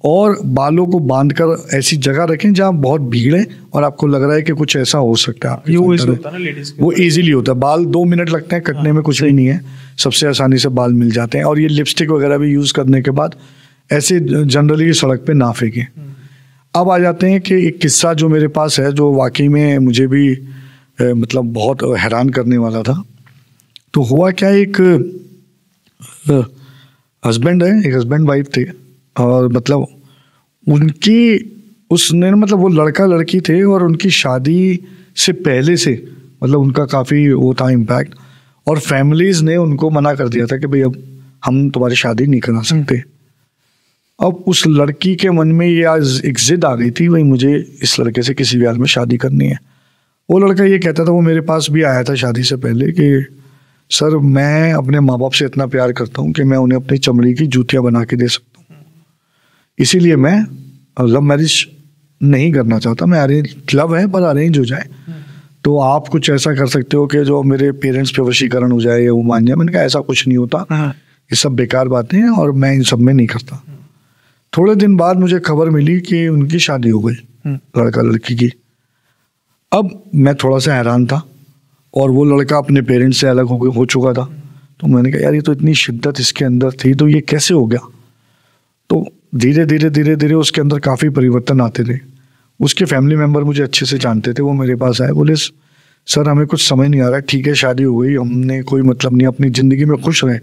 और बालों को बांधकर ऐसी जगह रखें जहाँ बहुत भीड़ है और आपको लग रहा है कि कुछ ऐसा हो सकता है। वो इजीली होता है। बाल 2 मिनट लगते हैं कटने में, कुछ भी नहीं है, सबसे आसानी से बाल मिल जाते हैं। और ये लिपस्टिक वगैरह भी यूज़ करने के बाद ऐसे जनरली सड़क पे ना फेंकें। अब आ जाते हैं कि एक किस्सा जो मेरे पास है, जो वाकई में मुझे भी मतलब बहुत हैरान करने वाला था। तो हुआ क्या, एक हस्बैंड है, एक हस्बैंड वाइफ थे, और मतलब उसने मतलब वो लड़का लड़की थे और उनकी शादी से पहले से मतलब उनका काफ़ी वो था इम्पैक्ट, और फैमिलीज़ ने उनको मना कर दिया था कि भाई अब हम तुम्हारी शादी नहीं करा सकते। अब उस लड़की के मन में ये आज एक जिद आ गई थी, भाई मुझे इस लड़के से किसी भी हाल में शादी करनी है। वो लड़का ये कहता था, वो मेरे पास भी आया था शादी से पहले, कि सर मैं अपने माँ बाप से इतना प्यार करता हूँ कि मैं उन्हें अपनी चमड़ी की जूतियाँ बना के दे सकता हूँ, इसीलिए मैं लव मैरिज नहीं करना चाहता, मैं अरेंज, लव है पर अरेंज हो जाए, तो आप कुछ ऐसा कर सकते हो कि जो मेरे पेरेंट्स पे वशीकरण हो जाए या वो मान जाए। मैंने कहा ऐसा कुछ नहीं होता, ये सब बेकार बातें हैं और मैं इन सब में नहीं करता। थोड़े दिन बाद मुझे खबर मिली कि उनकी शादी हो गई, लड़का लड़की की। अब मैं थोड़ा सा हैरान था, और वो लड़का अपने पेरेंट्स से अलग हो चुका था। तो मैंने कहा यार ये तो इतनी शिद्दत इसके अंदर थी, तो ये कैसे हो गया। तो धीरे धीरे उसके अंदर काफ़ी परिवर्तन आते थे। उसके फैमिली मेम्बर मुझे अच्छे से जानते थे, वो मेरे पास आए, बोले सर हमें कुछ समझ नहीं आ रहा, ठीक है शादी हो गई, हमने कोई मतलब नहीं, अपनी ज़िंदगी में खुश रहे,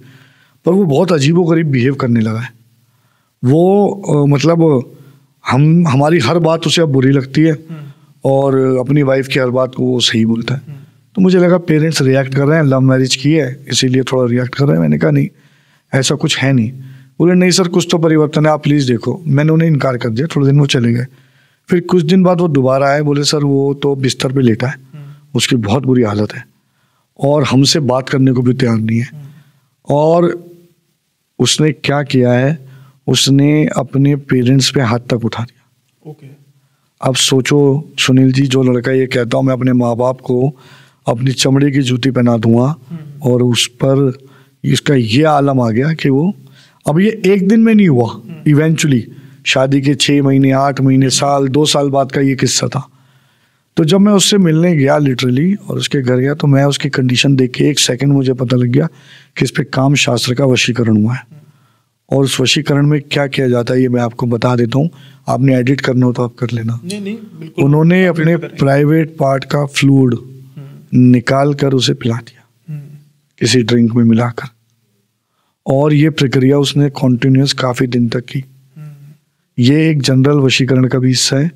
पर वो बहुत अजीबोगरीब बिहेव करने लगा है। वो मतलब हमारी हर बात उसे अब बुरी लगती है और अपनी वाइफ की हर बात को वो सही बोलता है। तो मुझे लगा पेरेंट्स रिएक्ट कर रहे हैं, लव मैरिज की है इसीलिए थोड़ा रिएक्ट कर रहे हैं। मैंने कहा नहीं ऐसा कुछ है नहीं। बोले नहीं सर कुछ तो परिवर्तन है, आप प्लीज़ देखो। मैंने उन्हें इनकार कर दिया, थोड़े दिन वो चले गए। फिर कुछ दिन बाद वो दोबारा आए, बोले सर वो तो बिस्तर पे लेटा है, उसकी बहुत बुरी हालत है और हमसे बात करने को भी तैयार नहीं है। और उसने क्या किया है, उसने अपने पेरेंट्स पे हाथ तक उठा दिया। अब सोचो सुनील जी, जो लड़का ये कहता हूँ मैं अपने माँ बाप को अपनी चमड़ी की जूती पहना दूंगा, और उस पर इसका ये आलम आ गया कि वो, अब ये एक दिन में नहीं हुआ, इवेंचुअली शादी के 6 महीने 8 महीने साल 2 साल बाद का ये किस्सा था। तो जब मैं उससे मिलने गया लिटरली और उसके घर गया, तो मैं उसकी कंडीशन देख के 1 सेकंड मुझे पता लग गया कि इस पे काम शास्त्र का वशीकरण हुआ है। और उस वशीकरण में क्या किया जाता है ये मैं आपको बता देता हूँ, आपने एडिट करना हो तो आप कर लेना। नहीं, बिल्कुल। उन्होंने अपने प्राइवेट पार्ट का फ्लूइड निकाल कर उसे पिला दिया किसी ड्रिंक में मिलाकर, और ये प्रक्रिया उसने कॉन्टिन्यूस काफ़ी दिन तक की। ये एक जनरल वशीकरण का भी हिस्सा है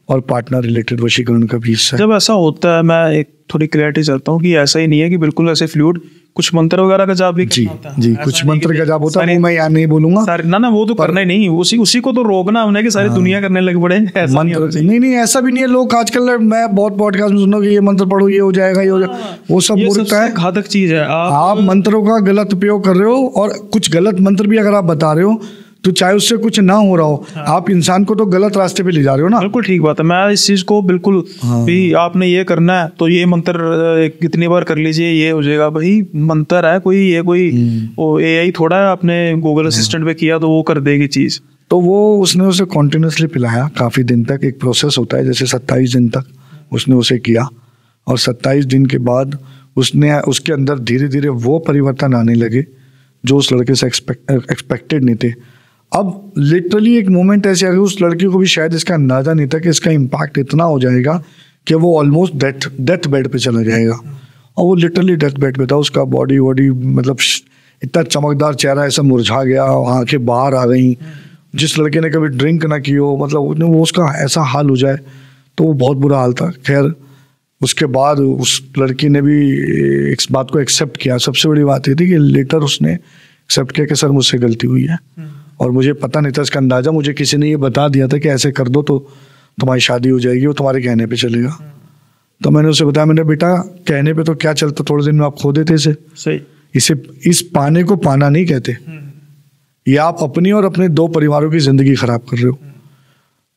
और पार्टनर रिलेटेड वशीकरण का भी हिस्सा है। जब ऐसा होता है, मैं एक थोड़ी क्लैरिटी चाहता हूँ कि ऐसा ही नहीं है कि बिल्कुल ऐसे फ्लूइड, कुछ मंत्र वगैरह का जाप भी करना होता है। जी कुछ मंत्र का जाप होता है, मैं यहाँ नहीं बोलूंगा। ना वो तो करना ही नहीं, उसी को तो रोकना हमने कि सारी दुनिया करने लग पड़े। मंत्र नहीं ऐसा भी नहीं है। लोग आजकल, मैं बहुत पॉडकास्ट में सुना कि ये मंत्र पढ़ो ये हो जाएगा, ये हो जाएगा, वो सब मूर्खता है, घातक चीज है। आप मंत्रों का गलत उपयोग कर रहे हो, और कुछ गलत मंत्र भी अगर आप बता रहे हो तो चाहे उससे कुछ ना हो रहा हो, आप इंसान को तो गलत रास्ते पे ले जा रहे हो ना। बिल्कुल ठीक बात है, मैं इस चीज को बिल्कुल भी आपने ये करना है तो ये मंत्र कितनी बार कर लीजिए ये हो जाएगा, भाई मंत्र है कोई, ये कोई AI थोड़ा है आपने गूगल असिस्टेंट पे किया तो वो कर देगी चीज। तो वो उसने उसे कॉन्टिन्यूसली पिलाया काफ़ी दिन तक, एक प्रोसेस होता है जैसे 27 दिन तक उसने उसे किया, और 27 दिन के बाद उसने उसके अंदर धीरे धीरे वो परिवर्तन आने लगे जो उस लड़के से एक्सपेक्टेड नहीं थे। अब लिटरली एक मोमेंट ऐसे आ गया, उस लड़के को भी शायद इसका अंदाज़ा नहीं था कि इसका इम्पैक्ट इतना हो जाएगा कि वो ऑलमोस्ट डेथ बेड पे चला जाएगा, और वो लिटरली डेथ बेड पे था। उसका बॉडी मतलब इतना चमकदार चेहरा ऐसा मुरझा गया, आंखें बाहर आ गई। जिस लड़के ने कभी ड्रिंक ना की हो, मतलब वो उसका ऐसा हाल हो जाए तो वो बहुत बुरा हाल था। खैर उसके बाद उस लड़की ने भी इस बात को एक्सेप्ट किया। सबसे बड़ी बात ये थी कि लेटर उसने एक्सेप्ट किया कि सर मुझसे गलती हुई है और मुझे पता नहीं था इसका अंदाज़ा, मुझे किसी ने ये बता दिया था कि ऐसे कर दो तो तुम्हारी शादी हो जाएगी, वो तुम्हारे कहने पे चलेगा। तो मैंने उसे बताया, मैंने बेटा कहने पे तो क्या चलता, थोड़े दिन में आप खो देते इसे। सही, इस पाने को पाना नहीं कहते, ये आप अपनी और अपने 2 परिवारों की ज़िंदगी ख़राब कर रहे हो।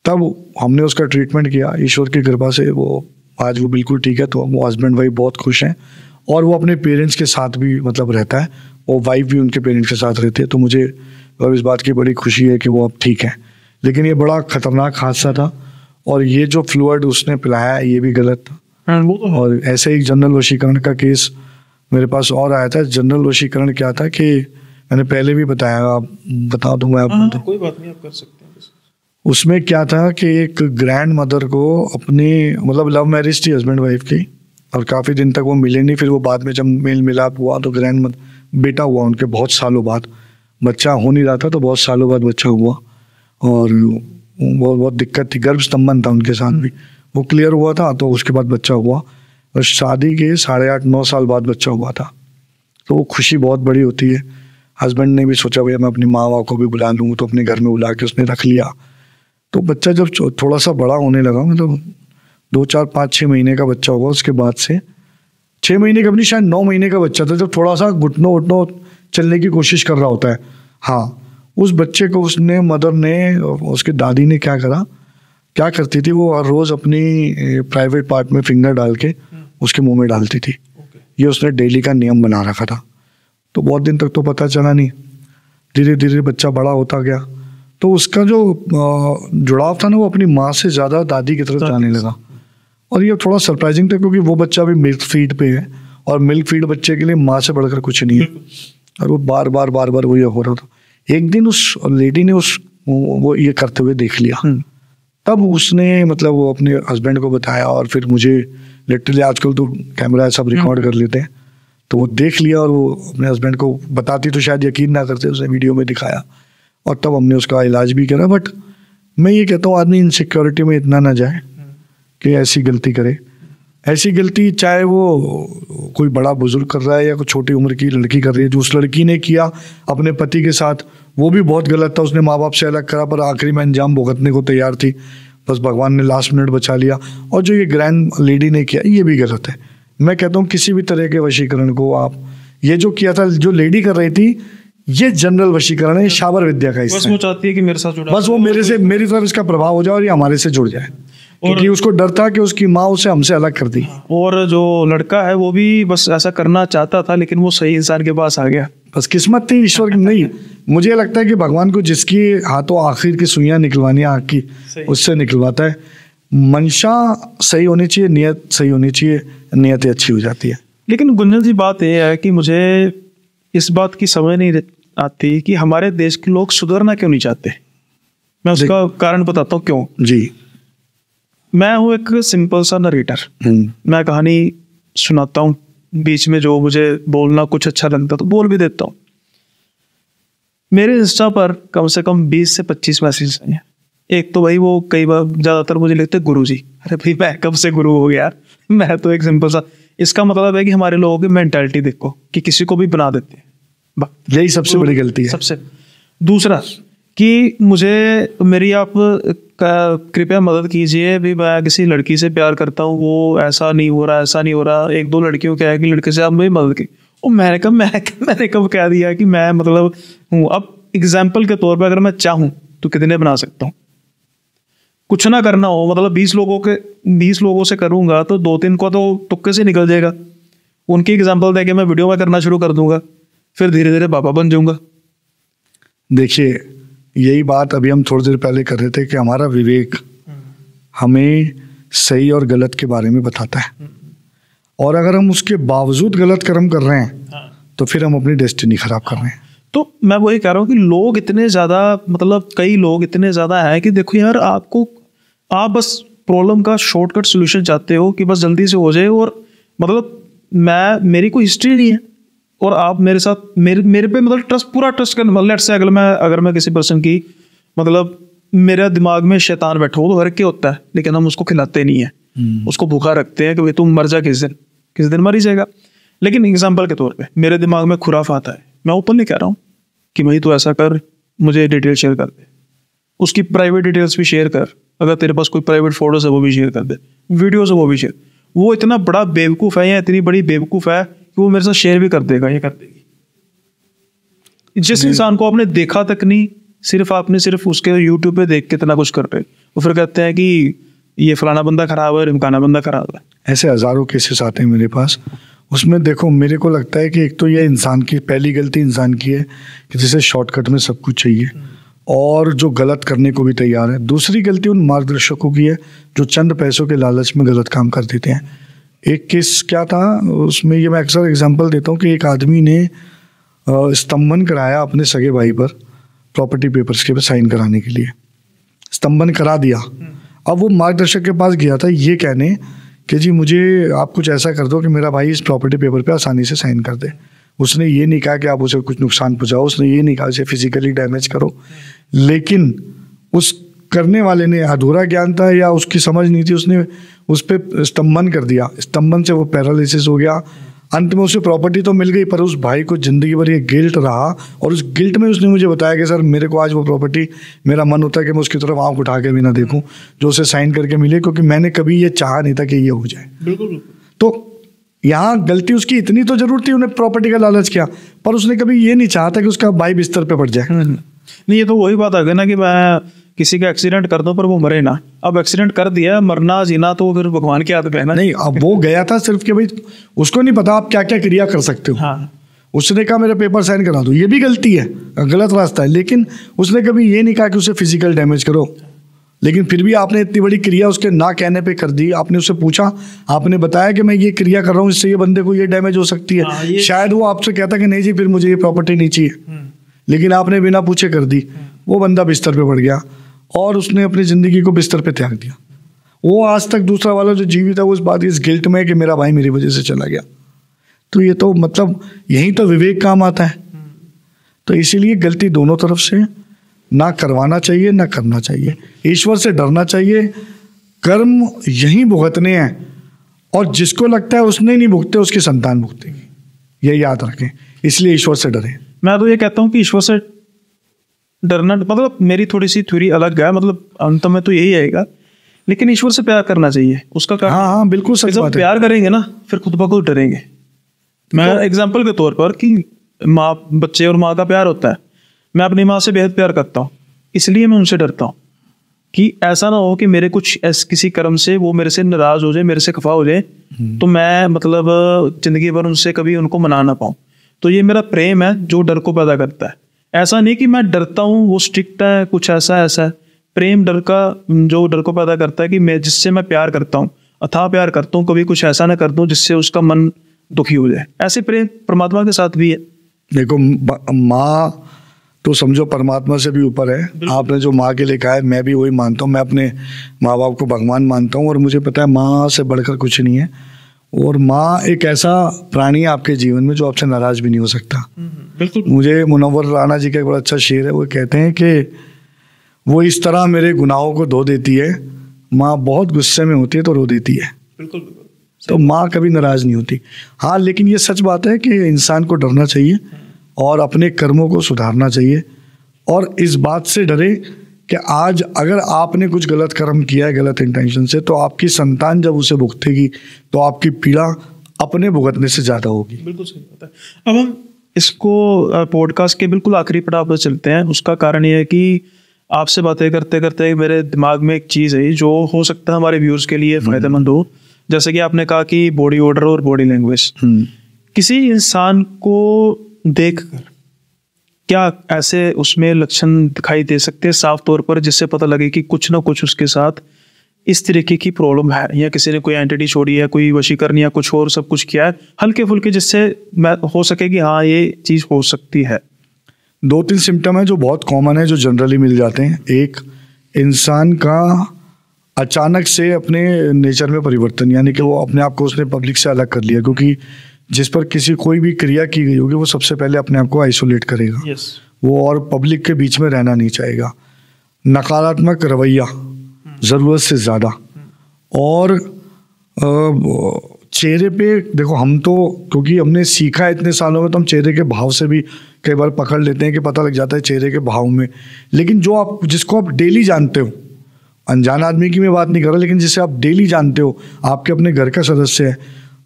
तब हमने उसका ट्रीटमेंट किया, ईश्वर की कृपा से वो आज वो बिल्कुल ठीक है। तो वो हस्बैंड वाइफ बहुत खुश हैं, और वो अपने पेरेंट्स के साथ भी मतलब रहता है, और वाइफ भी उनके पेरेंट्स के साथ रहती है। तो मुझे इस बात की बड़ी खुशी है कि वो अब ठीक है। लेकिन ये बड़ा ख़तरनाक हादसा था, और ये जो फ्लूइड उसने पिलाया ये भी गलत था। और ऐसे ही जनरल वशीकरण का केस मेरे पास और आया था। जनरल वशीकरण क्या था कि मैंने पहले भी बताया, आप बता दूं मैं आपको। कोई बात नहीं, आप कर सकते हैं। उसमें क्या था कि एक ग्रैंड मदर को अपनी मतलब लव मैरिज थी हस्बैंड वाइफ की, और काफ़ी दिन तक वो मिले नहीं। फिर वो बाद में जब मेल मिलाप हुआ तो ग्रैंड मदर बेटा हुआ उनके, बहुत सालों बाद। बच्चा हो नहीं रहा था तो बहुत सालों बाद बच्चा हुआ, और बहुत दिक्कत थी, गर्भ स्तंभन था उनके साथ भी। वो क्लियर हुआ था तो उसके बाद बच्चा हुआ, और शादी के 8.5-9 साल बाद बच्चा हुआ था। तो वो खुशी बहुत बड़ी होती है। हस्बैंड ने भी सोचा भैया मैं अपनी माँ को भी बुला लूँ, तो अपने घर में बुला के उसने रख लिया। तो बच्चा जब थोड़ा सा बड़ा होने लगा, मतलब 2, 4, 5, 6 महीने का बच्चा होगा, उसके बाद से 6 महीने का अपनी शायद 9 महीने का बच्चा था, जब थोड़ा सा घुटनों चलने की कोशिश कर रहा होता है। हाँ, उस बच्चे को उसने मदर ने, उसके दादी ने क्या करती थी, वो हर रोज़ अपनी प्राइवेट पार्ट में फिंगर डाल के उसके मुंह में डालती थी। ये उसने डेली का नियम बना रखा था। तो बहुत दिन तक तो पता चला नहीं, धीरे धीरे बच्चा बड़ा होता गया, तो उसका जो जुड़ाव था ना वो अपनी माँ से ज़्यादा दादी की तरफ जाने लगा। और ये थोड़ा सरप्राइजिंग था क्योंकि वो बच्चा भी मिल्क फीड पे है, और मिल्क फीड बच्चे के लिए माँ से बढ़कर कुछ नहीं है, और वो बार बार वो ये हो रहा था। एक दिन उस लेडी ने वो ये करते हुए देख लिया, तब उसने मतलब वो अपने हस्बैंड को बताया, और फिर मुझे लिटरली आजकल तो कैमरा सब रिकॉर्ड कर लेते हैं, तो वो देख लिया और वो अपने हस्बैंड को बताती तो शायद यकीन ना करते, उसने वीडियो में दिखाया, और तब हमने उसका इलाज भी करा। बट मैं ये कहता हूँ आदमी इनसिक्योरिटी में इतना ना जाए कि ऐसी गलती करे। ऐसी गलती चाहे वो कोई बड़ा बुजुर्ग कर रहा है या कोई छोटी उम्र की लड़की कर रही है। जो उस लड़की ने किया अपने पति के साथ वो भी बहुत गलत था। उसने माँ बाप से अलग करा, पर आखिरी में अंजाम भुगतने को तैयार थी, बस भगवान ने लास्ट मिनट बचा लिया। और जो ये ग्रैंड लेडी ने किया ये भी गलत है। मैं कहता हूँ किसी भी तरह के वशीकरण को आप, ये जो किया था जो लेडी कर रही थी, ये जनरल वशीकरण है, शाबर विद्या का हिस्सा है। बस वो चाहती है कि मेरे साथ जुड़ा, बस वो मेरी तरफ इसका प्रभाव हो जाए और ये हमारे से जुड़ जाए, क्योंकि उसको डर था कि उसकी माँ उसे हमसे अलग कर दी। और जो लड़का है वो भी बस ऐसा करना चाहता था, लेकिन वो सही इंसान के पास आ गया। बस किस्मत थी, ईश्वर की नहीं। मुझे लगता है कि भगवान को जिसकी हाथों आखिर की सुइयां निकलवानी है आँख की, उससे निकलवाता है। मंशा सही होनी चाहिए, नियत सही होनी चाहिए, नियत अच्छी हो जाती है। लेकिन गुंजन जी बात यह है कि मुझे इस बात की समझ नहीं आती कि हमारे देश के लोग सुधरना क्यों नहीं चाहते। मैं उसका कारण बताता हूँ क्यों। जी, मैं हूँ एक सिंपल सा नरेटर, मैं कहानी सुनाता हूँ, बीच में जो मुझे बोलना कुछ अच्छा लगता तो बोल भी देता हूँ। मेरे इंस्टा पर कम से कम 20 से 25 मैसेज आए हैं। एक तो भाई वो कई बार ज़्यादातर मुझे लिखते गुरु जी। अरे भाई मैं कब से गुरु हो गया यार, मैं तो एक सिंपल सा। इसका मतलब है कि हमारे लोगों की मेंटालिटी देखो कि किसी को भी बना देते हैं, यही सबसे बड़ी गलती है। सबसे दूसरा कि मुझे मेरी आप कृपया मदद कीजिए भी, मैं किसी लड़की से प्यार करता हूँ, वो ऐसा नहीं हो रहा, ऐसा नहीं हो रहा। 1-2 लड़कियों क्या है कि लड़के से आप मेरी मदद की। मैंने कब कह दिया कि मैं मतलब हूँ। अब एग्जाम्पल के तौर पर अगर मैं चाहूँ तो कितने बना सकता हूँ? कुछ ना करना हो, मतलब 20 लोगों से करूँगा तो 2-3 को तो तुक्के से निकल जाएगा। उनकी एग्जाम्पल दे के मैं वीडियो में करना शुरू कर दूंगा, फिर धीरे धीरे बाबा बन जाऊंगा। देखिए, यही बात अभी हम थोड़ी देर पहले कर रहे थे कि हमारा विवेक हमें सही और गलत के बारे में बताता है, और अगर हम उसके बावजूद गलत कर्म कर रहे हैं तो फिर हम अपनी डेस्टिनी खराब कर रहे हैं। तो मैं वही कह रहा हूँ कि लोग इतने ज़्यादा, मतलब कई लोग इतने ज़्यादा हैं कि देखो यार, आप बस प्रॉब्लम का शॉर्टकट सोल्यूशन चाहते हो कि बस जल्दी से हो जाए, और मतलब मेरी कोई हिस्ट्री नहीं है और आप मेरे साथ मेरे पे मतलब पूरा ट्रस्ट कर, मतलब लेट्स से अगर मैं किसी पर्सन की, मतलब मेरे दिमाग में शैतान बैठा हो तो हर क्या होता है, लेकिन हम उसको खिलाते नहीं है, उसको भूखा रखते हैं कि भाई तुम मर जा, किस दिन मर ही जाएगा। लेकिन एग्जाम्पल के तौर पे मेरे दिमाग में खुराफात है, मैं ओपनली कह रहा हूँ कि भाई तू ऐसा कर, मुझे डिटेल शेयर कर दे, उसकी प्राइवेट डिटेल्स भी शेयर कर, अगर तेरे पास कोई प्राइवेट फोटोज है वो भी शेयर कर दे, वीडियोज है वो भी शेयर। वो इतना बड़ा बेवकूफ़ है या इतनी बड़ी बेवकूफ़ है कि वो मेरे साथ शेयर भी कर देगा या कर देगी। जिस इंसान को आपने देखा तक नहीं, आपने सिर्फ उसके यूट्यूब पे देख के इतना कुछ कर रहे, वो फिर कहते हैं कि ये फलाना बंदा खराब है, ढिमकाना बंदा खराब है। ऐसे हज़ारों केसेस आते हैं मेरे पास। उसमें देखो, मेरे को लगता है कि एक तो ये इंसान की पहली गलती इंसान की है कि जिसे शॉर्टकट में सब कुछ चाहिए और जो गलत करने को भी तैयार है। दूसरी गलती उन मार्गदर्शकों की है जो चंद पैसों के लालच में गलत काम कर देते हैं। एक केस क्या था, उसमें ये मैं अक्सर एग्जांपल देता हूँ कि एक आदमी ने स्तंभन कराया अपने सगे भाई पर प्रॉपर्टी पेपर्स के पे साइन कराने के लिए, स्तंभन करा दिया। अब वो मार्गदर्शक के पास गया था ये कहने कि जी मुझे आप कुछ ऐसा कर दो कि मेरा भाई इस प्रॉपर्टी पेपर पे आसानी से साइन कर दे। उसने ये नहीं कहा कि आप उसे कुछ नुकसान पहुंचाओ, उसने ये नहीं कहा उसे फिजिकली डैमेज करो, लेकिन उस करने वाले ने अधूरा ज्ञान था या उसकी समझ नहीं थी, उसने उस पर स्तंभन कर दिया। स्तंभन से वो पैरालिसिस हो गया। अंत में उसे प्रॉपर्टी तो मिल गई, पर उस भाई को ज़िंदगी भर ये गिल्ट रहा, और उस गिल्ट में उसने मुझे बताया कि सर मेरे को आज वो प्रॉपर्टी, मेरा मन होता है कि मैं उसकी तरफ आँख उठा के भी ना देखूं जो उसे साइन करके मिले, क्योंकि मैंने कभी ये चाहा नहीं था कि ये हो जाए। बिल्कुल। तो यहाँ गलती उसकी इतनी तो जरूर थी, उन्हें प्रॉपर्टी का लालच किया, पर उसने कभी ये नहीं चाहा था कि उसका भाई बिस्तर पे पड़ जाए। नहीं, ये तो वही बात आ गई ना कि मैं किसी का एक्सीडेंट कर दूं पर वो मरे ना। अब एक्सीडेंट कर दिया, मरना जीना तो फिर भगवान की आदत है ना। नहीं, अब वो गया था सिर्फ कि भाई उसको नहीं पता आप क्या क्या क्रिया कर सकते हो। हाँ। उसने कहा मेरा पेपर साइन करा दो, ये भी गलती है, गलत रास्ता है, लेकिन उसने कभी ये नहीं कहा कि उसे फिजिकल डैमेज करो। लेकिन फिर भी आपने इतनी बड़ी क्रिया उसके ना कहने पे कर दी। आपने उससे पूछा, आपने बताया कि मैं ये क्रिया कर रहा हूँ, इससे ये बंदे को ये डैमेज हो सकती है। हाँ, शायद वो आपसे कहता कि नहीं जी फिर मुझे ये प्रॉपर्टी नहीं चाहिए, लेकिन आपने बिना पूछे कर दी। वो बंदा बिस्तर पे पड़ गया और उसने अपनी ज़िंदगी को बिस्तर पे त्याग दिया। वो आज तक दूसरा वाला जो जीवित है वो इस गिल्ट में है कि मेरा भाई मेरी वजह से चला गया। तो ये तो मतलब यहीं तो विवेक काम आता है। तो इसीलिए गलती दोनों तरफ से, ना करवाना चाहिए ना करना चाहिए। ईश्वर से डरना चाहिए। कर्म यहीं भुगतने हैं, और जिसको लगता है उसने नहीं भुगते उसकी संतान भुगतेगी, ये याद रखें। इसलिए ईश्वर से डरें। मैं तो ये कहता हूँ कि ईश्वर से डरना, मतलब मेरी थोड़ी सी थ्योरी अलग है, मतलब अंत में तो यही आएगा, लेकिन ईश्वर से प्यार करना चाहिए। उसका कारण, हाँ बिल्कुल सच बात है। प्यार करेंगे ना फिर खुद ब खुद डरेंगे। मैं एग्जाम्पल के तौर पर कि माँ, बच्चे और माँ का प्यार होता है, मैं अपनी माँ से बेहद प्यार करता हूँ, इसलिए मैं उनसे डरता हूँ कि ऐसा ना हो कि मेरे कुछ किसी कर्म से वो मेरे से नाराज हो जाए, मेरे से खफा हो जाए, तो मैं मतलब जिंदगी भर उनसे कभी उनको मना ना पाऊँ। तो ये मेरा प्रेम है जो डर को पैदा करता है। ऐसा नहीं कि मैं डरता हूँ वो स्ट्रिक्ट है, कुछ ऐसा है। प्रेम डर को पैदा करता है कि मैं जिससे मैं प्यार करता हूँ, अथाह प्यार करता हूँ, कभी कुछ ऐसा ना कर दूँ जिससे उसका मन दुखी हो जाए। ऐसे प्रेम परमात्मा के साथ भी है। देखो, माँ तो समझो परमात्मा से भी ऊपर है। आपने जो माँ के लिए कहा है मैं भी वही मानता हूँ। मैं अपने माँ बाप को भगवान मानता हूँ, और मुझे पता है माँ से बढ़कर कुछ नहीं है। और माँ एक ऐसा प्राणी है आपके जीवन में जो आपसे नाराज भी नहीं हो सकता। बिल्कुल। मुझे मुनव्वर राणा जी का एक बड़ा अच्छा शेर है, वो कहते हैं कि वो इस तरह मेरे गुनाहों को धो देती है, माँ बहुत गुस्से में होती है तो रो देती है। बिल्कुल। तो माँ कभी नाराज नहीं होती। हाँ, लेकिन ये सच बात है कि इंसान को डरना चाहिए और अपने कर्मों को सुधारना चाहिए, और इस बात से डरे कि आज अगर आपने कुछ गलत कर्म किया है गलत इंटेंशन से, तो आपकी संतान जब उसे भुगतेगी तो आपकी पीड़ा अपने भुगतने से ज़्यादा होगी। बिल्कुल सही बात है। अब हम इसको पॉडकास्ट के बिल्कुल आखिरी पड़ाव पर चलते हैं। उसका कारण ये है कि आपसे बातें करते करते मेरे दिमाग में एक चीज़ है जो हो सकता है हमारे व्यूअर्स के लिए फ़ायदेमंद हो। जैसे कि आपने कहा कि बॉडी ऑर्डर और बॉडी लैंग्वेज, किसी इंसान को देखकर क्या ऐसे उसमें लक्षण दिखाई दे सकते हैं साफ तौर पर जिससे पता लगे कि कुछ ना कुछ उसके साथ इस तरीके की प्रॉब्लम है, या किसी ने कोई एंटिटी छोड़ी है, कोई वशीकरण या कुछ और सब कुछ किया है हल्के फुल्के, जिससे हो सके कि हाँ ये चीज़ हो सकती है? 2-3 सिम्टम है जो बहुत कॉमन है, जो जनरली मिल जाते हैं। एक, इंसान का अचानक से अपने नेचर में परिवर्तन, यानी कि वो अपने आप को उसने पब्लिक से अलग कर लिया, क्योंकि जिस पर कोई भी क्रिया की गई होगी वो सबसे पहले अपने आप को आइसोलेट करेगा। वो और पब्लिक के बीच में रहना नहीं चाहेगा। नकारात्मक रवैया ज़रूरत से ज़्यादा, और चेहरे पे देखो, हम तो क्योंकि हमने सीखा है इतने सालों में, तो हम चेहरे के भाव से भी कई बार पकड़ लेते हैं कि पता लग जाता है चेहरे के भाव में। लेकिन जिसको आप डेली जानते हो, अनजान आदमी की मैं बात नहीं कर रहा, लेकिन जिसे आप डेली जानते हो, आपके अपने घर का सदस्य है,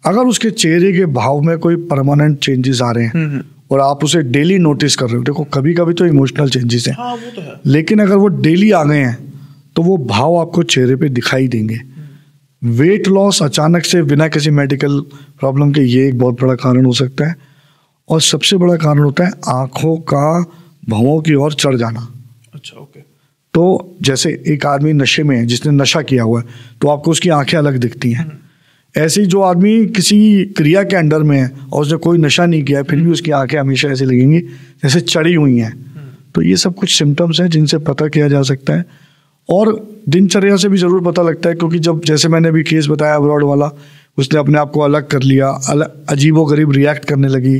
अगर उसके चेहरे के भाव में कोई परमानेंट चेंजेस आ रहे हैं और आप उसे डेली नोटिस कर रहे हो, देखो कभी कभी तो इमोशनल चेंजेस हैं, हाँ, वो तो है। लेकिन अगर वो डेली आ गए हैं तो वो भाव आपको चेहरे पे दिखाई देंगे। वेट लॉस अचानक से बिना किसी मेडिकल प्रॉब्लम के, ये एक बहुत बड़ा कारण हो सकता है। और सबसे बड़ा कारण होता है आँखों का भौं की ओर चढ़ जाना। अच्छा, ओके। तो जैसे एक आदमी नशे में है, जिसने नशा किया हुआ है, तो आपको उसकी आंखें अलग दिखती हैं। ऐसे ही जो आदमी किसी क्रिया के अंडर में है और उसने कोई नशा नहीं किया है, फिर भी उसकी आंखें हमेशा ऐसे लगेंगी जैसे चढ़ी हुई हैं। तो ये सब कुछ सिम्टम्स हैं जिनसे पता किया जा सकता है। और दिनचर्या से भी ज़रूर पता लगता है, क्योंकि जब जैसे मैंने अभी केस बताया अब्रॉड वाला, उसने अपने आप को अलग कर लिया, अजीबोगरीब रिएक्ट करने लगी,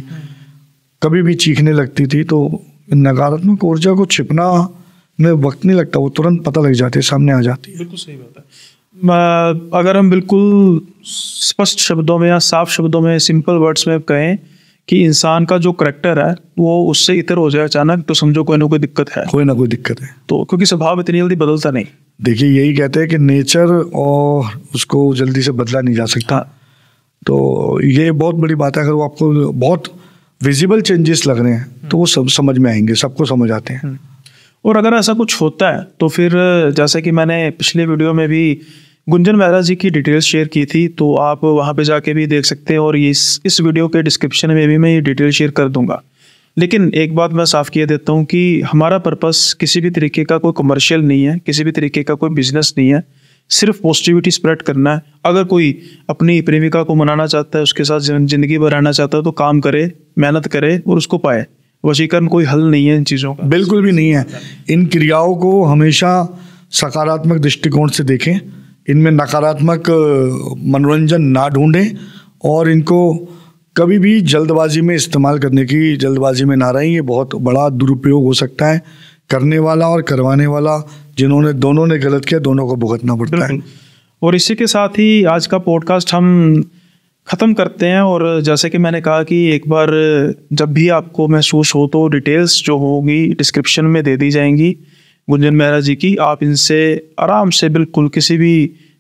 कभी भी चीखने लगती थी। तो नकारात्मक ऊर्जा को छिपना में वक्त नहीं लगता, वो तुरंत पता लग जाती है, सामने आ जाती है। बिल्कुल सही बात है। अगर हम बिल्कुल स्पष्ट शब्दों में या साफ शब्दों में, सिंपल वर्ड्स में कहें कि इंसान का जो करैक्टर है वो उससे इतर हो जाए अचानक, तो समझो कोई ना कोई दिक्कत है। कोई ना कोई दिक्कत है, तो क्योंकि स्वभाव इतनी जल्दी बदलता नहीं। देखिए, यही कहते हैं कि नेचर और उसको जल्दी से बदला नहीं जा सकता। तो ये बहुत बड़ी बात है। अगर वो आपको बहुत विजिबल चेंजेस लग रहे हैं तो वो सब समझ में आएंगे, सबको समझ आते हैं। और अगर ऐसा कुछ होता है तो फिर जैसे कि मैंने पिछले वीडियो में भी गुंजन मेहरा जी की डिटेल्स शेयर की थी, तो आप वहाँ पे जाके भी देख सकते हैं, और इस वीडियो के डिस्क्रिप्शन में भी मैं ये डिटेल शेयर कर दूंगा। लेकिन एक बात मैं साफ किए देता हूँ कि हमारा पर्पस किसी भी तरीके का कोई कमर्शियल नहीं है, किसी भी तरीके का कोई बिजनेस नहीं है, सिर्फ पॉजिटिविटी स्प्रेड करना है। अगर कोई अपनी प्रेमिका को मनाना चाहता है, उसके साथ ज़िंदगी भर रहना चाहता है, तो काम करे, मेहनत करे और उसको पाए। वशीकरण कोई हल नहीं है इन चीज़ों का, बिल्कुल भी नहीं है। इन क्रियाओं को हमेशा सकारात्मक दृष्टिकोण से देखें, इनमें नकारात्मक मनोरंजन ना ढूंढें, और इनको कभी भी जल्दबाजी में इस्तेमाल करने की जल्दबाजी में ना रहें। ये बहुत बड़ा दुरुपयोग हो सकता है। करने वाला और करवाने वाला, दोनों ने गलत किया, दोनों को भुगतना पड़ता है। और इसी के साथ ही आज का पॉडकास्ट हम ख़त्म करते हैं। और जैसे कि मैंने कहा कि एक बार जब भी आपको महसूस हो तो डिटेल्स जो होगी डिस्क्रिप्शन में दे दी जाएंगी गुंजन मेहरा जी की। आप इनसे आराम से बिल्कुल किसी भी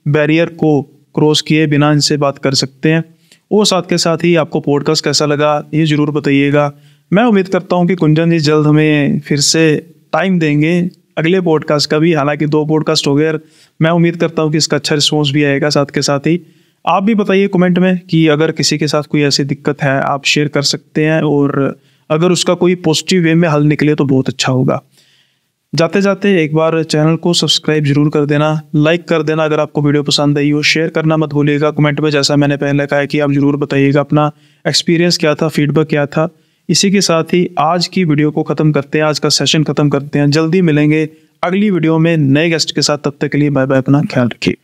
बैरियर को क्रॉस किए बिना इनसे बात कर सकते हैं। और साथ के साथ ही आपको पॉडकास्ट कैसा लगा ये ज़रूर बताइएगा। मैं उम्मीद करता हूँ कि गुंजन जी जल्द हमें फिर से टाइम देंगे अगले पॉडकास्ट का भी। हालांकि 2 पॉडकास्ट हो गए, मैं उम्मीद करता हूँ कि इसका अच्छा रिस्पॉन्स भी आएगा। साथ के साथ ही आप भी बताइए कमेंट में कि अगर किसी के साथ कोई ऐसी दिक्कत है आप शेयर कर सकते हैं, और अगर उसका कोई पॉजिटिव वे में हल निकले तो बहुत अच्छा होगा। जाते जाते एक बार चैनल को सब्सक्राइब जरूर कर देना, लाइक कर देना अगर आपको वीडियो पसंद आई हो, शेयर करना मत भूलिएगा। कमेंट में जैसा मैंने पहले कहा कि आप जरूर बताइएगा अपना एक्सपीरियंस क्या था, फीडबैक क्या था। इसी के साथ ही आज की वीडियो को ख़त्म करते हैं, आज का सेशन ख़त्म करते हैं। जल्दी मिलेंगे अगली वीडियो में नए गेस्ट के साथ, तब तक के लिए बाय बाय, अपना ख्याल रखिए।